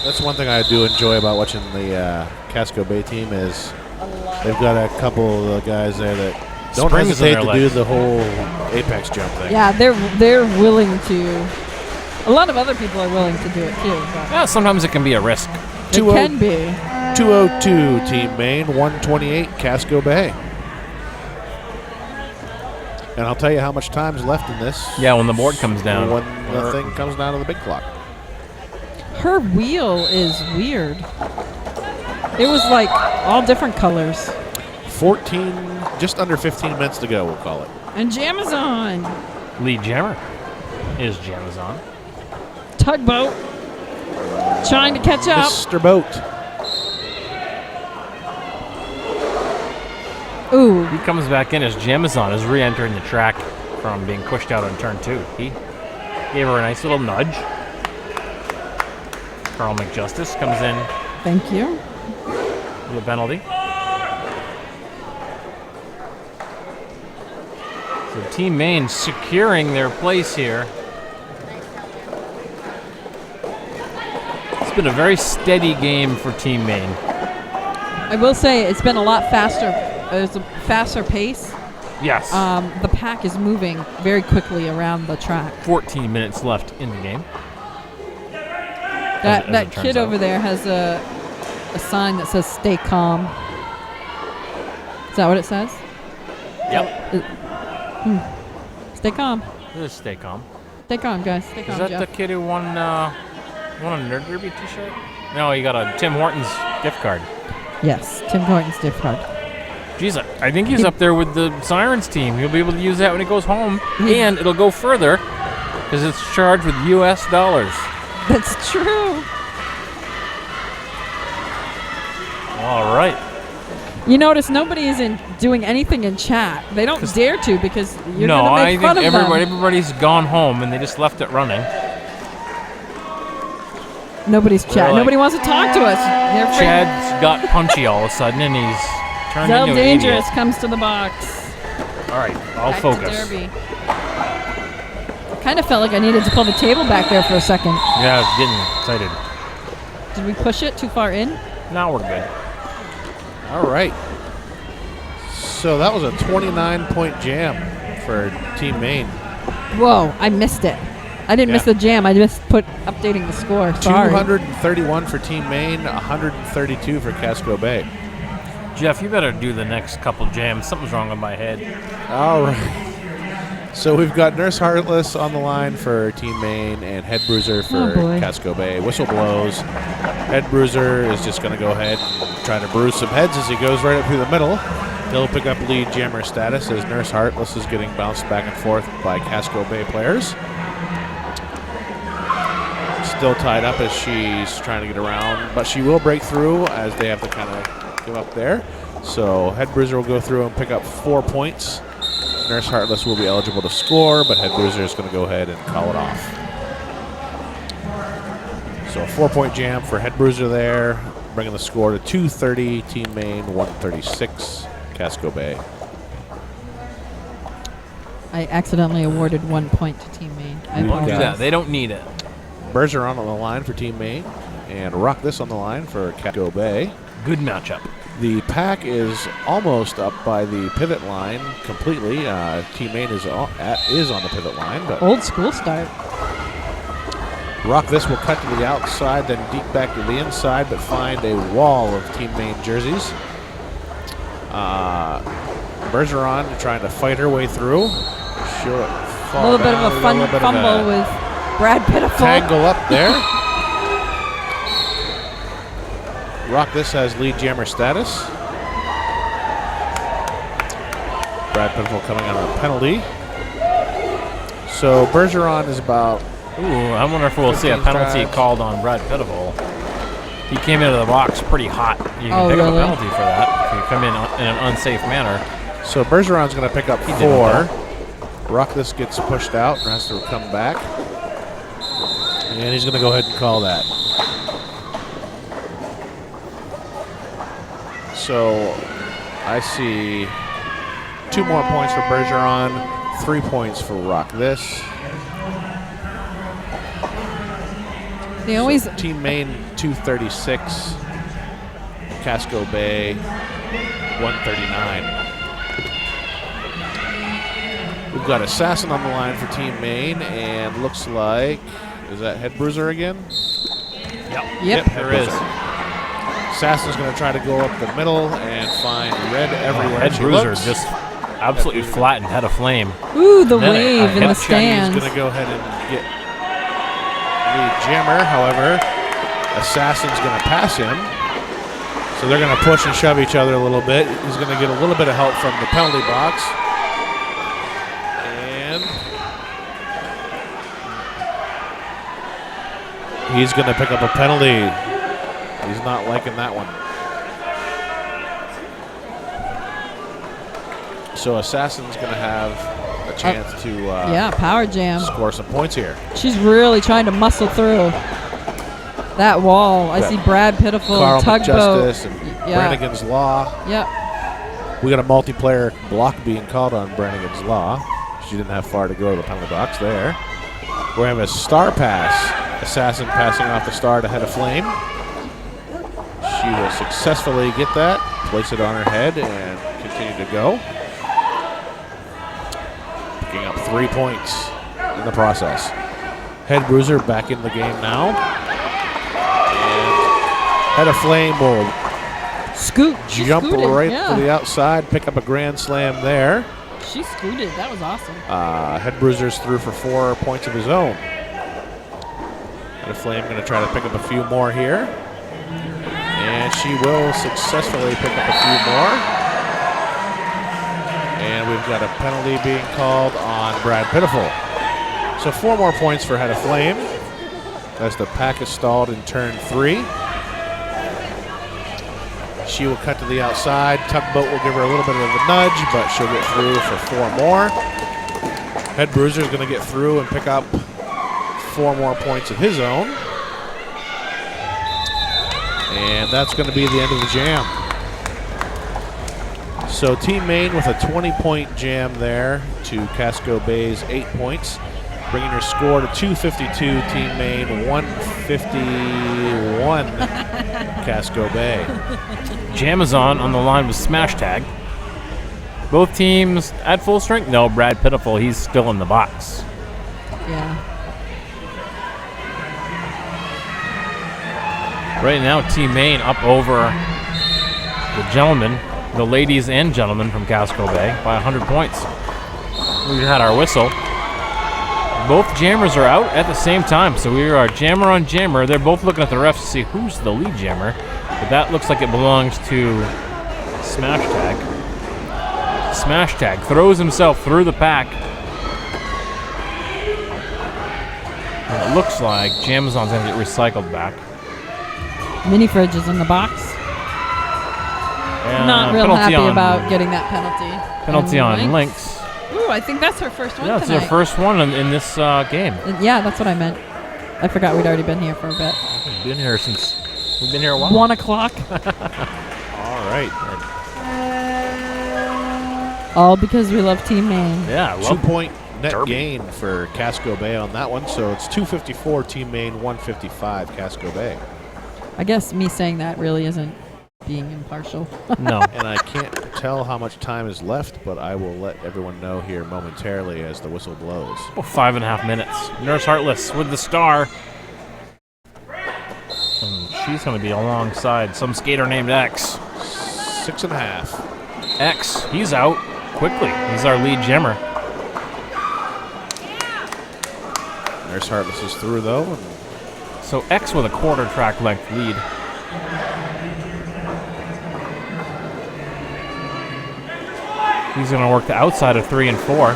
Speaker 3: That's one thing I do enjoy about watching the Casco Bay team is they've got a couple of guys there that don't
Speaker 1: Springs in
Speaker 3: hesitate
Speaker 1: their
Speaker 3: to
Speaker 1: leg.
Speaker 3: do the whole apex jump thing.
Speaker 2: Yeah, they're willing to. A lot of other people are willing to do it too. But
Speaker 1: Yeah, sometimes it can be a risk.
Speaker 2: it can be.
Speaker 3: 202 Team Maine, 128 Casco Bay. And I'll tell you how much time's left in this.
Speaker 1: Yeah, when the board comes down.
Speaker 3: When the thing comes down to the big clock.
Speaker 2: Her wheel is weird. It was like all different colors.
Speaker 3: 14, just under 15 minutes to go, we'll call it.
Speaker 2: And Jamazon.
Speaker 1: Lead jammer. is Jamazon.
Speaker 2: Tugboat. Trying to catch up.
Speaker 3: Mr. Boat.
Speaker 2: Ooh.
Speaker 1: He comes back in as Jamazon is re-entering the track from being pushed out on turn 2. He gave her a nice little nudge. Carl McJustice comes in
Speaker 2: Thank you.
Speaker 1: with a penalty. So Team Maine securing their place here. It's been a very steady game for Team Maine.
Speaker 2: I will say it's been a lot faster. It's a faster pace.
Speaker 1: Yes.
Speaker 2: The pack is moving very quickly around the track.
Speaker 1: 14 minutes left in the game.
Speaker 2: That
Speaker 1: it turns
Speaker 2: kid
Speaker 1: out.
Speaker 2: over there has a sign that says "Stay calm." Is that what it says?
Speaker 1: Yep.
Speaker 2: Stay calm.
Speaker 1: Just stay calm.
Speaker 2: Stay calm, guys. Stay calm,
Speaker 1: Is that
Speaker 2: Jeff.
Speaker 1: the kid who won a Nerd Derby t-shirt? No, he got a Tim Hortons gift card.
Speaker 2: Yes, Tim Hortons gift card.
Speaker 1: Jeez, I think he's up there with the Sirens team. He'll be able to use that when he goes home, and it'll go further because it's charged with U.S. dollars.
Speaker 2: That's true.
Speaker 1: All right.
Speaker 2: You notice nobody is doing anything in chat. They don't dare to because you're
Speaker 1: No,
Speaker 2: going to
Speaker 1: I
Speaker 2: make fun
Speaker 1: think
Speaker 2: of them.
Speaker 1: everybody's gone home and they just left it running.
Speaker 2: Nobody's chat.
Speaker 1: They're like,
Speaker 2: Nobody wants to talk to us. They're afraid.
Speaker 1: Chad's got punchy all of a sudden, and he's turned
Speaker 2: Zell
Speaker 1: into an
Speaker 2: Dangerous
Speaker 1: idiot.
Speaker 2: comes to the box.
Speaker 1: All right, I'll
Speaker 2: Back to
Speaker 1: focus.
Speaker 2: Derby. Kind of felt like I needed to pull the table back there for a second.
Speaker 1: Yeah, I was getting excited.
Speaker 2: Did we push it too far in?
Speaker 1: Now we're good.
Speaker 3: All right. So that was a 29-point jam for Team Maine.
Speaker 2: Whoa, I missed it. I didn't miss the jam. I just updating the score. Sorry.
Speaker 3: 231 for Team Maine, 132 for Casco Bay.
Speaker 1: Jeff, you better do the next couple jams. Something's wrong with my head.
Speaker 3: All right. So we've got Nurse Heartless on the line for Team Maine and Head Bruiser for
Speaker 2: boy.
Speaker 3: Casco Bay. Whistle blows. Head Bruiser is just going to go ahead and try to bruise some heads as he goes right up through the middle. He'll pick up lead jammer status as Nurse Heartless is getting bounced back and forth by Casco Bay players. Still tied up as she's trying to get around, but she will break through as they have to kind of give up there. So Head Bruiser will go through and pick up 4 points. Nurse Heartless will be eligible to score, but Head Bruiser is going to go ahead and call it off. So a 4-point jam for Head Bruiser there, bringing the score to 230, Team Maine 136, Casco Bay.
Speaker 2: I accidentally awarded 1 point to Team Maine. I
Speaker 3: Don't
Speaker 1: Don't do that.
Speaker 2: apologize.
Speaker 1: They don't need it.
Speaker 3: Bergeron on the line for Team Maine, and Rock This on the line for Casco Bay.
Speaker 1: Good matchup.
Speaker 3: The pack is almost up by the pivot line completely. Team Maine is on the pivot line, but
Speaker 2: Old school start.
Speaker 3: Rock This will cut to the outside, then deep back to the inside, but find a wall of Team Maine jerseys. Bergeron trying to fight her way through. She'll
Speaker 2: A
Speaker 3: fall
Speaker 2: little bit
Speaker 3: down,
Speaker 2: of a fun
Speaker 3: little bit of
Speaker 2: fumble
Speaker 3: a
Speaker 2: with Brad Pitiful.
Speaker 3: tangle up there. Rock This has lead jammer status. Brad Pitiful coming on a penalty. So Bergeron is about
Speaker 1: Ooh, I wonder if we'll see a
Speaker 3: 15
Speaker 1: penalty
Speaker 3: drives.
Speaker 1: called on Brad Pitiful. He came into the box pretty hot. You can
Speaker 2: Oh,
Speaker 1: pick up
Speaker 2: really?
Speaker 1: a penalty for that if you come in an unsafe manner.
Speaker 3: So Bergeron's going to pick up
Speaker 1: did
Speaker 3: 4. Rock This gets pushed out and has to come back. And he's going to go ahead and call that. So I see 2 more points for Bergeron, 3 points for Rock This.
Speaker 2: They always
Speaker 3: Team Maine 236, Casco Bay 139. We've got Assassin on the line for Team Maine, and looks like, is that Head Bruiser again?
Speaker 2: Yep.
Speaker 1: There is.
Speaker 3: Assassin's going to try to go up the middle and find red everywhere.
Speaker 1: Head
Speaker 3: she
Speaker 1: Bruiser
Speaker 3: looks.
Speaker 1: just absolutely
Speaker 3: Head Bruiser.
Speaker 1: flattened, head aflame.
Speaker 2: Ooh, the
Speaker 1: Then a
Speaker 2: wave in the
Speaker 1: head check is
Speaker 3: He's
Speaker 2: stands.
Speaker 3: going to go ahead and get the jammer. However, Assassin's going to pass him. So they're going to push and shove each other a little bit. He's going to get a little bit of help from the penalty box. And He's going to pick up a penalty. He's not liking that one. So Assassin's going to have a chance to
Speaker 2: power jam.
Speaker 3: Score some points here.
Speaker 2: She's really trying to muscle through that wall. I see Brad Pitiful,
Speaker 3: Carl
Speaker 2: Tugboat.
Speaker 3: McJustice and Brannigan's Law.
Speaker 2: Yep.
Speaker 3: We got a multiplayer block being called on Brannigan's Law. She didn't have far to go to the penalty box there. We have a star pass. Assassin passing off the star to Head of Flame. She will successfully get that, place it on her head, and continue to go. Picking up 3 points in the process. Head Bruiser back in the game now. And Head of Flame will jump right to the outside, pick up a grand slam there.
Speaker 2: She scooted. That was awesome.
Speaker 3: Head Bruiser's through for 4 points of his own. Head of Flame going to try to pick up a few more here. And she will successfully pick up a few more. And we've got a penalty being called on Brad Pitiful. So 4 more points for Head of Flame as the pack is stalled in turn 3. She will cut to the outside. Tugboat will give her a little bit of a nudge, but she'll get through for 4 more. Head Bruiser is going to get through and pick up 4 more points of his own. And that's going to be the end of the jam. So Team Maine with a 20-point jam there to Casco Bay's 8 points, bringing her score to 252. Team Maine 151. Casco Bay.
Speaker 1: Jam is on the line with Smash Tag. Both teams at full strength? No, Brad Pitiful, he's still in the box.
Speaker 2: Yeah.
Speaker 1: Right now, Team Maine up over the ladies and gentlemen from Casco Bay by 100 points. We had our whistle. Both jammers are out at the same time, so we are jammer on jammer. They're both looking at the refs to see who's the lead jammer, but that looks like it belongs to Smash Tag. Smash Tag throws himself through the pack. And it looks like Jamazon's going to get recycled back.
Speaker 2: Mini Fridge is in the box. Not real happy about getting that penalty.
Speaker 1: Penalty on Lynx.
Speaker 2: Ooh, I think that's her first one
Speaker 1: tonight. It's her first one in this game.
Speaker 2: Yeah, that's what I meant. I forgot we'd already been here for a bit.
Speaker 1: We've been here a while.
Speaker 2: 1 o'clock.
Speaker 3: All right.
Speaker 2: All because we love Team Maine.
Speaker 1: Yeah,
Speaker 3: 2-point net gain for Casco Bay on that one. So it's 254 Team Maine, 155 Casco Bay.
Speaker 2: I guess me saying that really isn't being impartial.
Speaker 1: No.
Speaker 3: And I can't tell how much time is left, but I will let everyone know here momentarily as the whistle blows.
Speaker 1: 5.5 minutes. Nurse Heartless with the star. And she's going to be alongside some skater named X.
Speaker 3: 6.5.
Speaker 1: X, he's out quickly. He's our lead jammer.
Speaker 3: Nurse Heartless is through, though.
Speaker 1: So X with a quarter track length lead. He's going to work the outside of 3 and 4.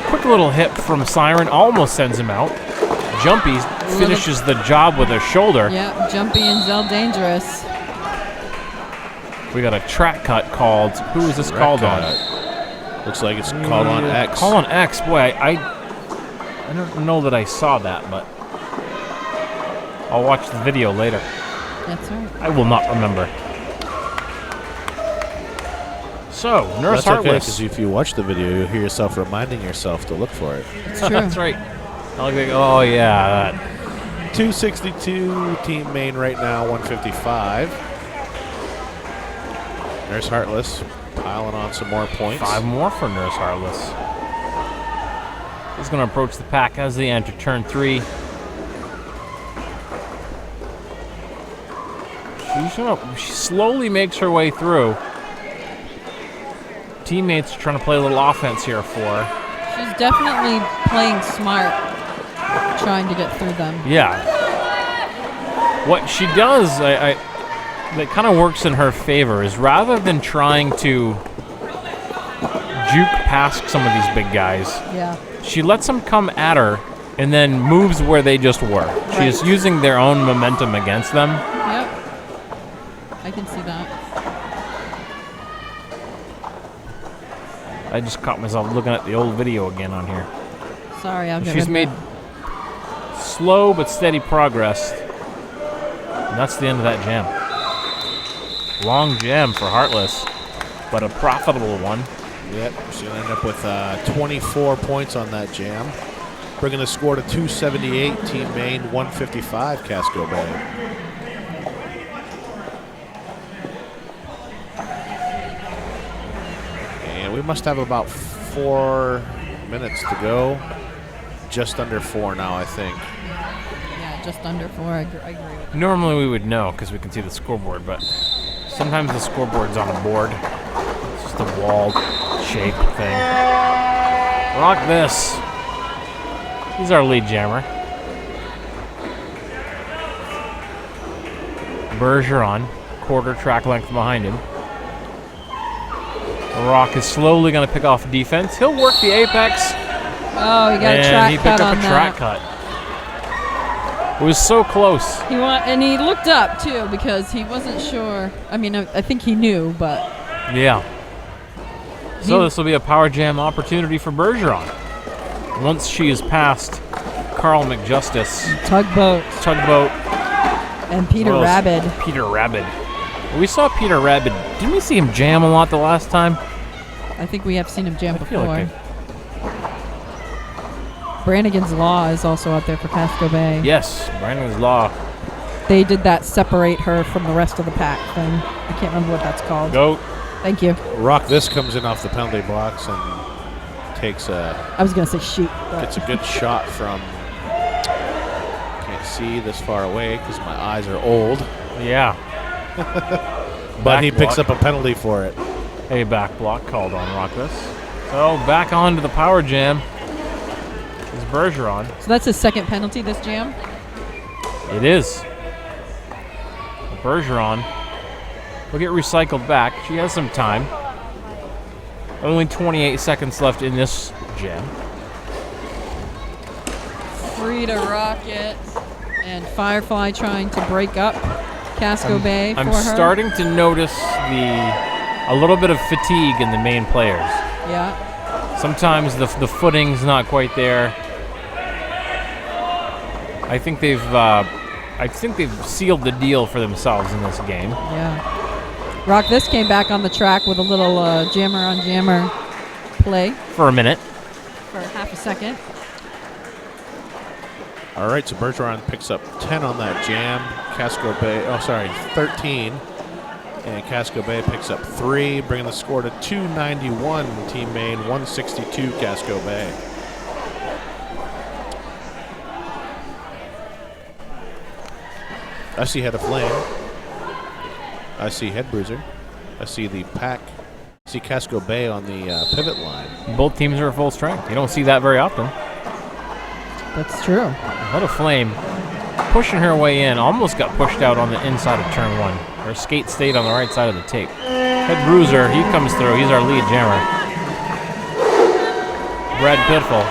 Speaker 1: Quick little hit from Siren, almost sends him out. Jumpy finishes the job with a shoulder.
Speaker 2: Yeah, Jumpy and Zell dangerous.
Speaker 1: We got a track cut called. Who is this called on?
Speaker 3: Looks like it's called on X.
Speaker 1: Call on X. Boy, I don't know that I saw that, but I'll watch the video later.
Speaker 2: That's right.
Speaker 1: I will not remember. So, Nurse Heartless.
Speaker 3: Because if you watch the video, you'll hear yourself reminding yourself to look for it.
Speaker 2: It's true.
Speaker 1: That's right. I'll be like, oh, yeah.
Speaker 3: 262 Team Maine right now, 155. Nurse Heartless piling on some more points.
Speaker 1: 5 more for Nurse Heartless. He's going to approach the pack as they enter turn 3. She slowly makes her way through. Teammates are trying to play a little offense here for her.
Speaker 2: She's definitely playing smart, trying to get through them.
Speaker 1: Yeah. What she does, that kind of works in her favor, is rather than trying to juke past some of these big guys,
Speaker 2: yeah,
Speaker 1: she lets them come at her and then moves where they just were.
Speaker 2: Right.
Speaker 1: She is using their own momentum against them.
Speaker 2: Yep. I can see that.
Speaker 1: I just caught myself looking at the old video again on here.
Speaker 2: Sorry, I've
Speaker 1: She's made slow but steady progress. And that's the end of that jam. Long jam for Heartless, but a profitable one.
Speaker 3: Yep, she's going to end up with 24 points on that jam. Bringing the score to 278, Team Maine 155, Casco Bay. And we must have about 4 minutes to go. Just under 4 now, I think.
Speaker 2: Yeah, just under 4. I agree with that.
Speaker 1: Normally we would know because we can see the scoreboard, but sometimes the scoreboard's on a board. It's just a walled shape thing. Rock this. He's our lead jammer. Bergeron, quarter track length behind him. Rock is slowly going to pick off defense. He'll work the apex.
Speaker 2: Oh, he got a
Speaker 1: And
Speaker 2: track
Speaker 1: he
Speaker 2: cut
Speaker 1: picked up
Speaker 2: on
Speaker 1: a
Speaker 2: that.
Speaker 1: track cut. It was so close.
Speaker 2: And he looked up too because he wasn't sure. I mean, I think he knew, but
Speaker 1: Yeah. So this will be a power jam opportunity for Bergeron. Once she is past Carl McJustice,
Speaker 2: Tugboat and Peter
Speaker 1: well,
Speaker 2: Rabid.
Speaker 1: Peter Rabid. We saw Peter Rabid. Didn't we see him jam a lot the last time?
Speaker 2: I think we have seen him jam
Speaker 1: I feel
Speaker 2: before.
Speaker 1: like
Speaker 2: Brannigan's Law is also out there for Casco Bay.
Speaker 1: yes, Brandon's Law.
Speaker 2: They did that separate her from the rest of the pack thing. I can't remember what that's called.
Speaker 1: Goat.
Speaker 2: Thank you.
Speaker 3: Rock this comes in off the penalty box and takes a
Speaker 2: I was going to say shoot. But
Speaker 3: gets a good shot from. Can't see this far away because my eyes are old.
Speaker 1: Yeah.
Speaker 3: But he picks
Speaker 1: block.
Speaker 3: up a penalty for it.
Speaker 1: A back block called on Rockless. So back on to the power jam is Bergeron.
Speaker 2: so that's his second penalty this jam.
Speaker 1: It is. Bergeron will get recycled back. She has some time. Only 28 seconds left in this jam.
Speaker 2: Free to Rocket and Firefly trying to break up Casco Bay for
Speaker 1: I'm
Speaker 2: her.
Speaker 1: starting to notice a little bit of fatigue in the main players.
Speaker 2: Yeah.
Speaker 1: Sometimes the footing's not quite there. I think they've sealed the deal for themselves in this game.
Speaker 2: Yeah. Rock this came back on the track with a little jammer on jammer play
Speaker 1: For a minute.
Speaker 2: for half a second.
Speaker 3: All right, so Bergeron picks up 10 on that jam. 13. And Casco Bay picks up 3, bringing the score to 291. Team Maine 162, Casco Bay. I see Head of Flame. I see Head Bruiser. I see the pack. I see Casco Bay on the pivot line.
Speaker 1: Both teams are at full strength. You don't see that very often.
Speaker 2: That's true.
Speaker 1: What a flame. Pushing her way in. Almost got pushed out on the inside of turn 1. Her skate stayed on the right side of the tape. Head Bruiser, he comes through. He's our lead jammer. Brad Pitfall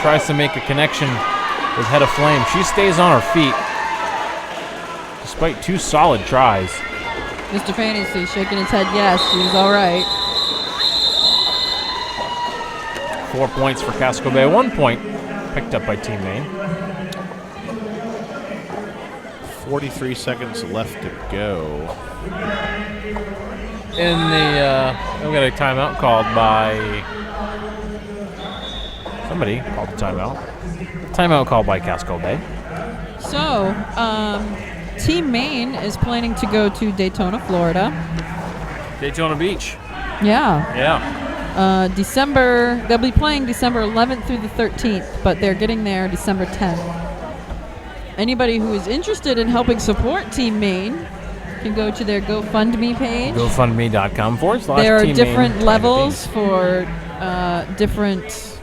Speaker 1: tries to make a connection with Head of Flame. She stays on her feet despite 2 solid tries.
Speaker 2: Mr. Fantasy shaking his head yes, he was all right.
Speaker 1: 4 points for Casco Bay. 1 point picked up by Team Maine.
Speaker 3: 43 seconds left to go.
Speaker 1: In the, we got a timeout called by somebody called the timeout. Timeout called by Casco Bay.
Speaker 2: So, Team Maine is planning to go to Daytona, Florida.
Speaker 1: Daytona Beach.
Speaker 2: Yeah.
Speaker 1: Yeah.
Speaker 2: They'll be playing December 11th through the 13th, but they're getting there December 10th. Anybody who is interested in helping support Team Maine can go to their GoFundMe page.
Speaker 1: GoFundMe.com/.
Speaker 2: There are
Speaker 1: Team
Speaker 2: different
Speaker 1: Maine
Speaker 2: levels for different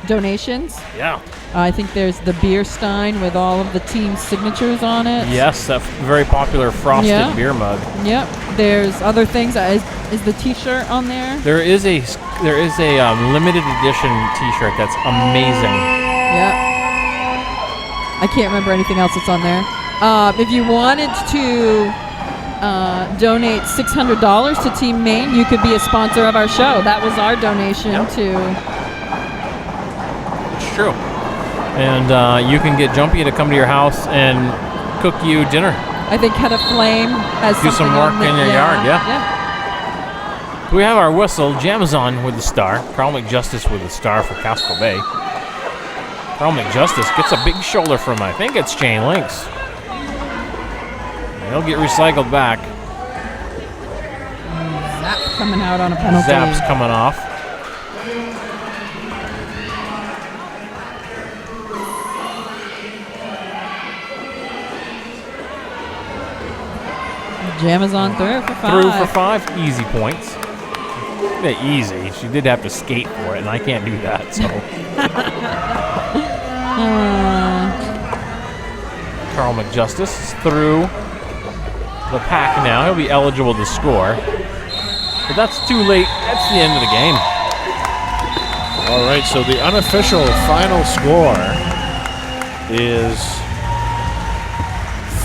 Speaker 2: donations.
Speaker 1: Yeah.
Speaker 2: I think there's the beer stein with all of the team's signatures on it.
Speaker 1: Yes, that very popular frosted beer mug.
Speaker 2: Yep. There's other things. Is the T-shirt on there?
Speaker 1: There is a there is a limited edition T-shirt that's amazing.
Speaker 2: Yeah. I can't remember anything else that's on there. If you wanted to donate $600 to Team Maine, you could be a sponsor of our show. That was our donation to.
Speaker 1: It's true. And you can get Jumpy to come to your house and cook you dinner.
Speaker 2: I think Head of Flame has
Speaker 1: Do some work in your yard, yeah. We have our whistle, Jamazon with the star, Carl McJustice with the star for Casco Bay. Carl McJustice gets a big shoulder from, I think it's Chain Links. He'll get recycled back.
Speaker 2: Zap coming out on a penalty.
Speaker 1: Zap's coming off.
Speaker 2: Jamazon through for 5.
Speaker 1: Through for 5, easy points. Easy. She did have to skate for it, and I can't do that, so. Carl McJustice is through the pack now. He'll be eligible to score. But that's too late. That's the end of the game.
Speaker 3: All right, so the unofficial final score is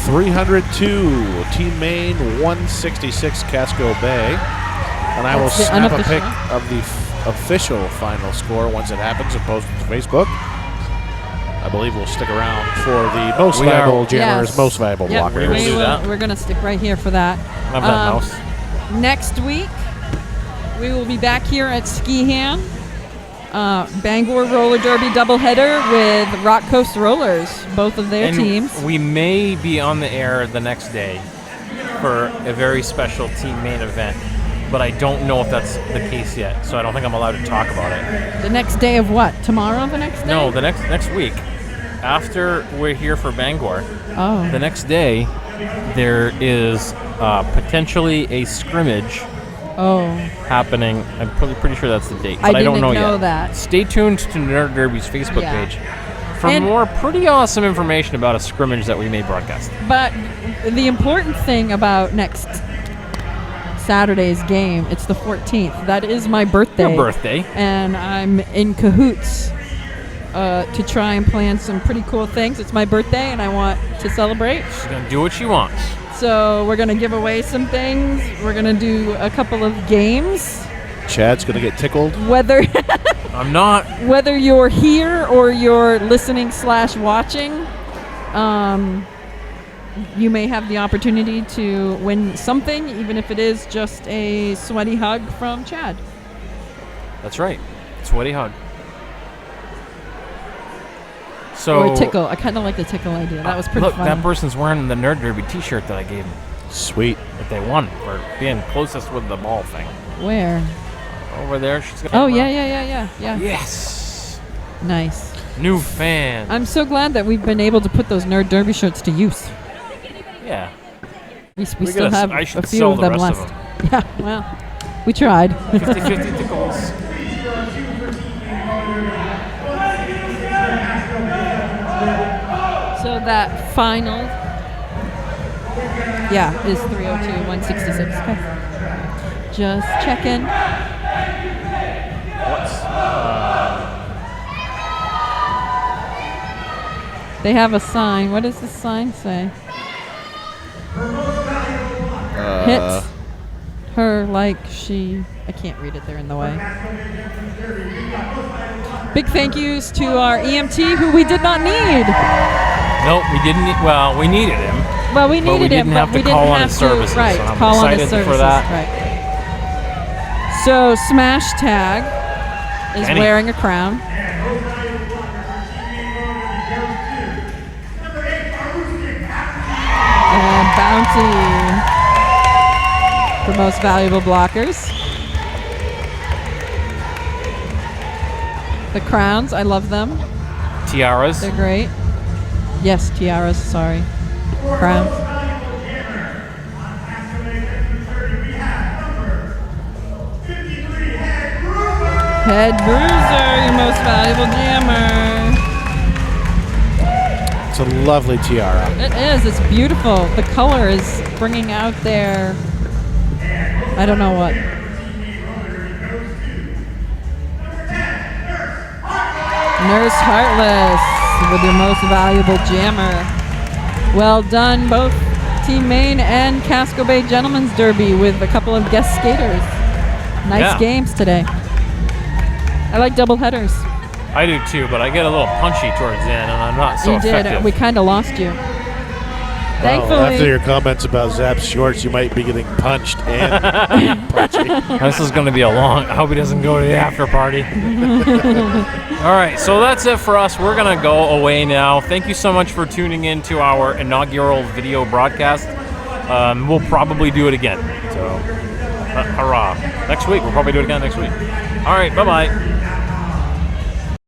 Speaker 3: 302. Team Maine 166 Casco Bay. And I will snap a pic of the official final score once it happens and post it to Facebook. I believe we'll stick around for the most valuable jammers, most valuable blockers.
Speaker 2: We're going to stick right here for that.
Speaker 1: Love that mouse.
Speaker 2: Next week, we will be back here at Skehan. Bangor Roller Derby doubleheader with Rock Coast Rollers, both of their teams.
Speaker 1: We may be on the air the next day for a very special Team Maine event, but I don't know if that's the case yet, so I don't think I'm allowed to talk about it.
Speaker 2: The next day of what? Tomorrow the next day?
Speaker 1: No, the next week. After we're here for Bangor, the next day there is potentially a scrimmage happening. I'm pretty sure that's the date, but I don't know yet.
Speaker 2: That.
Speaker 1: Stay tuned to Nerd Derby's Facebook page for more pretty awesome information about a scrimmage that we may broadcast.
Speaker 2: But the important thing about next Saturday's game, it's the 14th. That is my birthday.
Speaker 1: Your birthday.
Speaker 2: And I'm in cahoots to try and plan some pretty cool things. It's my birthday, and I want to celebrate.
Speaker 1: She's going to do what she wants.
Speaker 2: So we're going to give away some things. We're going to do a couple of games.
Speaker 3: Chad's going to get tickled.
Speaker 2: Whether
Speaker 1: I'm not.
Speaker 2: Whether you're here or you're listening/watching, you may have the opportunity to win something, even if it is just a sweaty hug from Chad.
Speaker 1: That's right. Sweaty hug. So,
Speaker 2: or a tickle. I kind of like the tickle idea. That was pretty funny.
Speaker 1: Look, that person's wearing the Nerd Derby t-shirt that I gave him.
Speaker 3: Sweet.
Speaker 1: That they won for being closest with the ball thing.
Speaker 2: Where?
Speaker 1: Over there. She's got
Speaker 2: yeah.
Speaker 1: Yes.
Speaker 2: Nice.
Speaker 1: New fan.
Speaker 2: I'm so glad that we've been able to put those Nerd Derby shirts to use.
Speaker 1: Yeah.
Speaker 2: We still have a few of them left. Yeah, well, we tried.
Speaker 1: 50-50 tickles.
Speaker 2: So that final, is 302, 166. Okay. Just checking. They have a sign. What does the sign say? Hit her like she... I can't read it. They're in the way. Big thank yous to our EMT, who we did not need.
Speaker 1: Nope, we didn't. Well, we needed him.
Speaker 2: Well, we needed him, but we didn't
Speaker 1: call on
Speaker 2: have
Speaker 1: his
Speaker 2: to.
Speaker 1: Services,
Speaker 2: Right,
Speaker 1: so I'm
Speaker 2: call on his
Speaker 1: excited
Speaker 2: services.
Speaker 1: for that.
Speaker 2: Right. So Smash Tag is wearing a crown. And Bounty for most valuable blockers. The crowns, I love them.
Speaker 1: Tiaras.
Speaker 2: They're great. Yes, tiaras, sorry. Crowns. Head Bruiser, your most valuable jammer.
Speaker 3: It's a lovely tiara.
Speaker 2: It is. It's beautiful. The color is bringing out their... I don't know what. Nurse Heartless with your most valuable jammer. Well done, both Team Maine and Casco Bay Gentlemen's Derby with a couple of guest skaters. Nice games today. I like double headers.
Speaker 1: I do too, but I get a little punchy towards the end, and I'm not so effective.
Speaker 2: You did. We kind of lost you. Thankfully.
Speaker 4: After your comments about Zap's shorts, you might be getting punched and punchy.
Speaker 1: This is going to be a long. I hope he doesn't go to the after party. All right, so that's it for us. We're going to go away now. Thank you so much for tuning in to our inaugural video broadcast. We'll probably do it again. So, hurrah. Next week. We'll probably do it again next week. All right, bye-bye.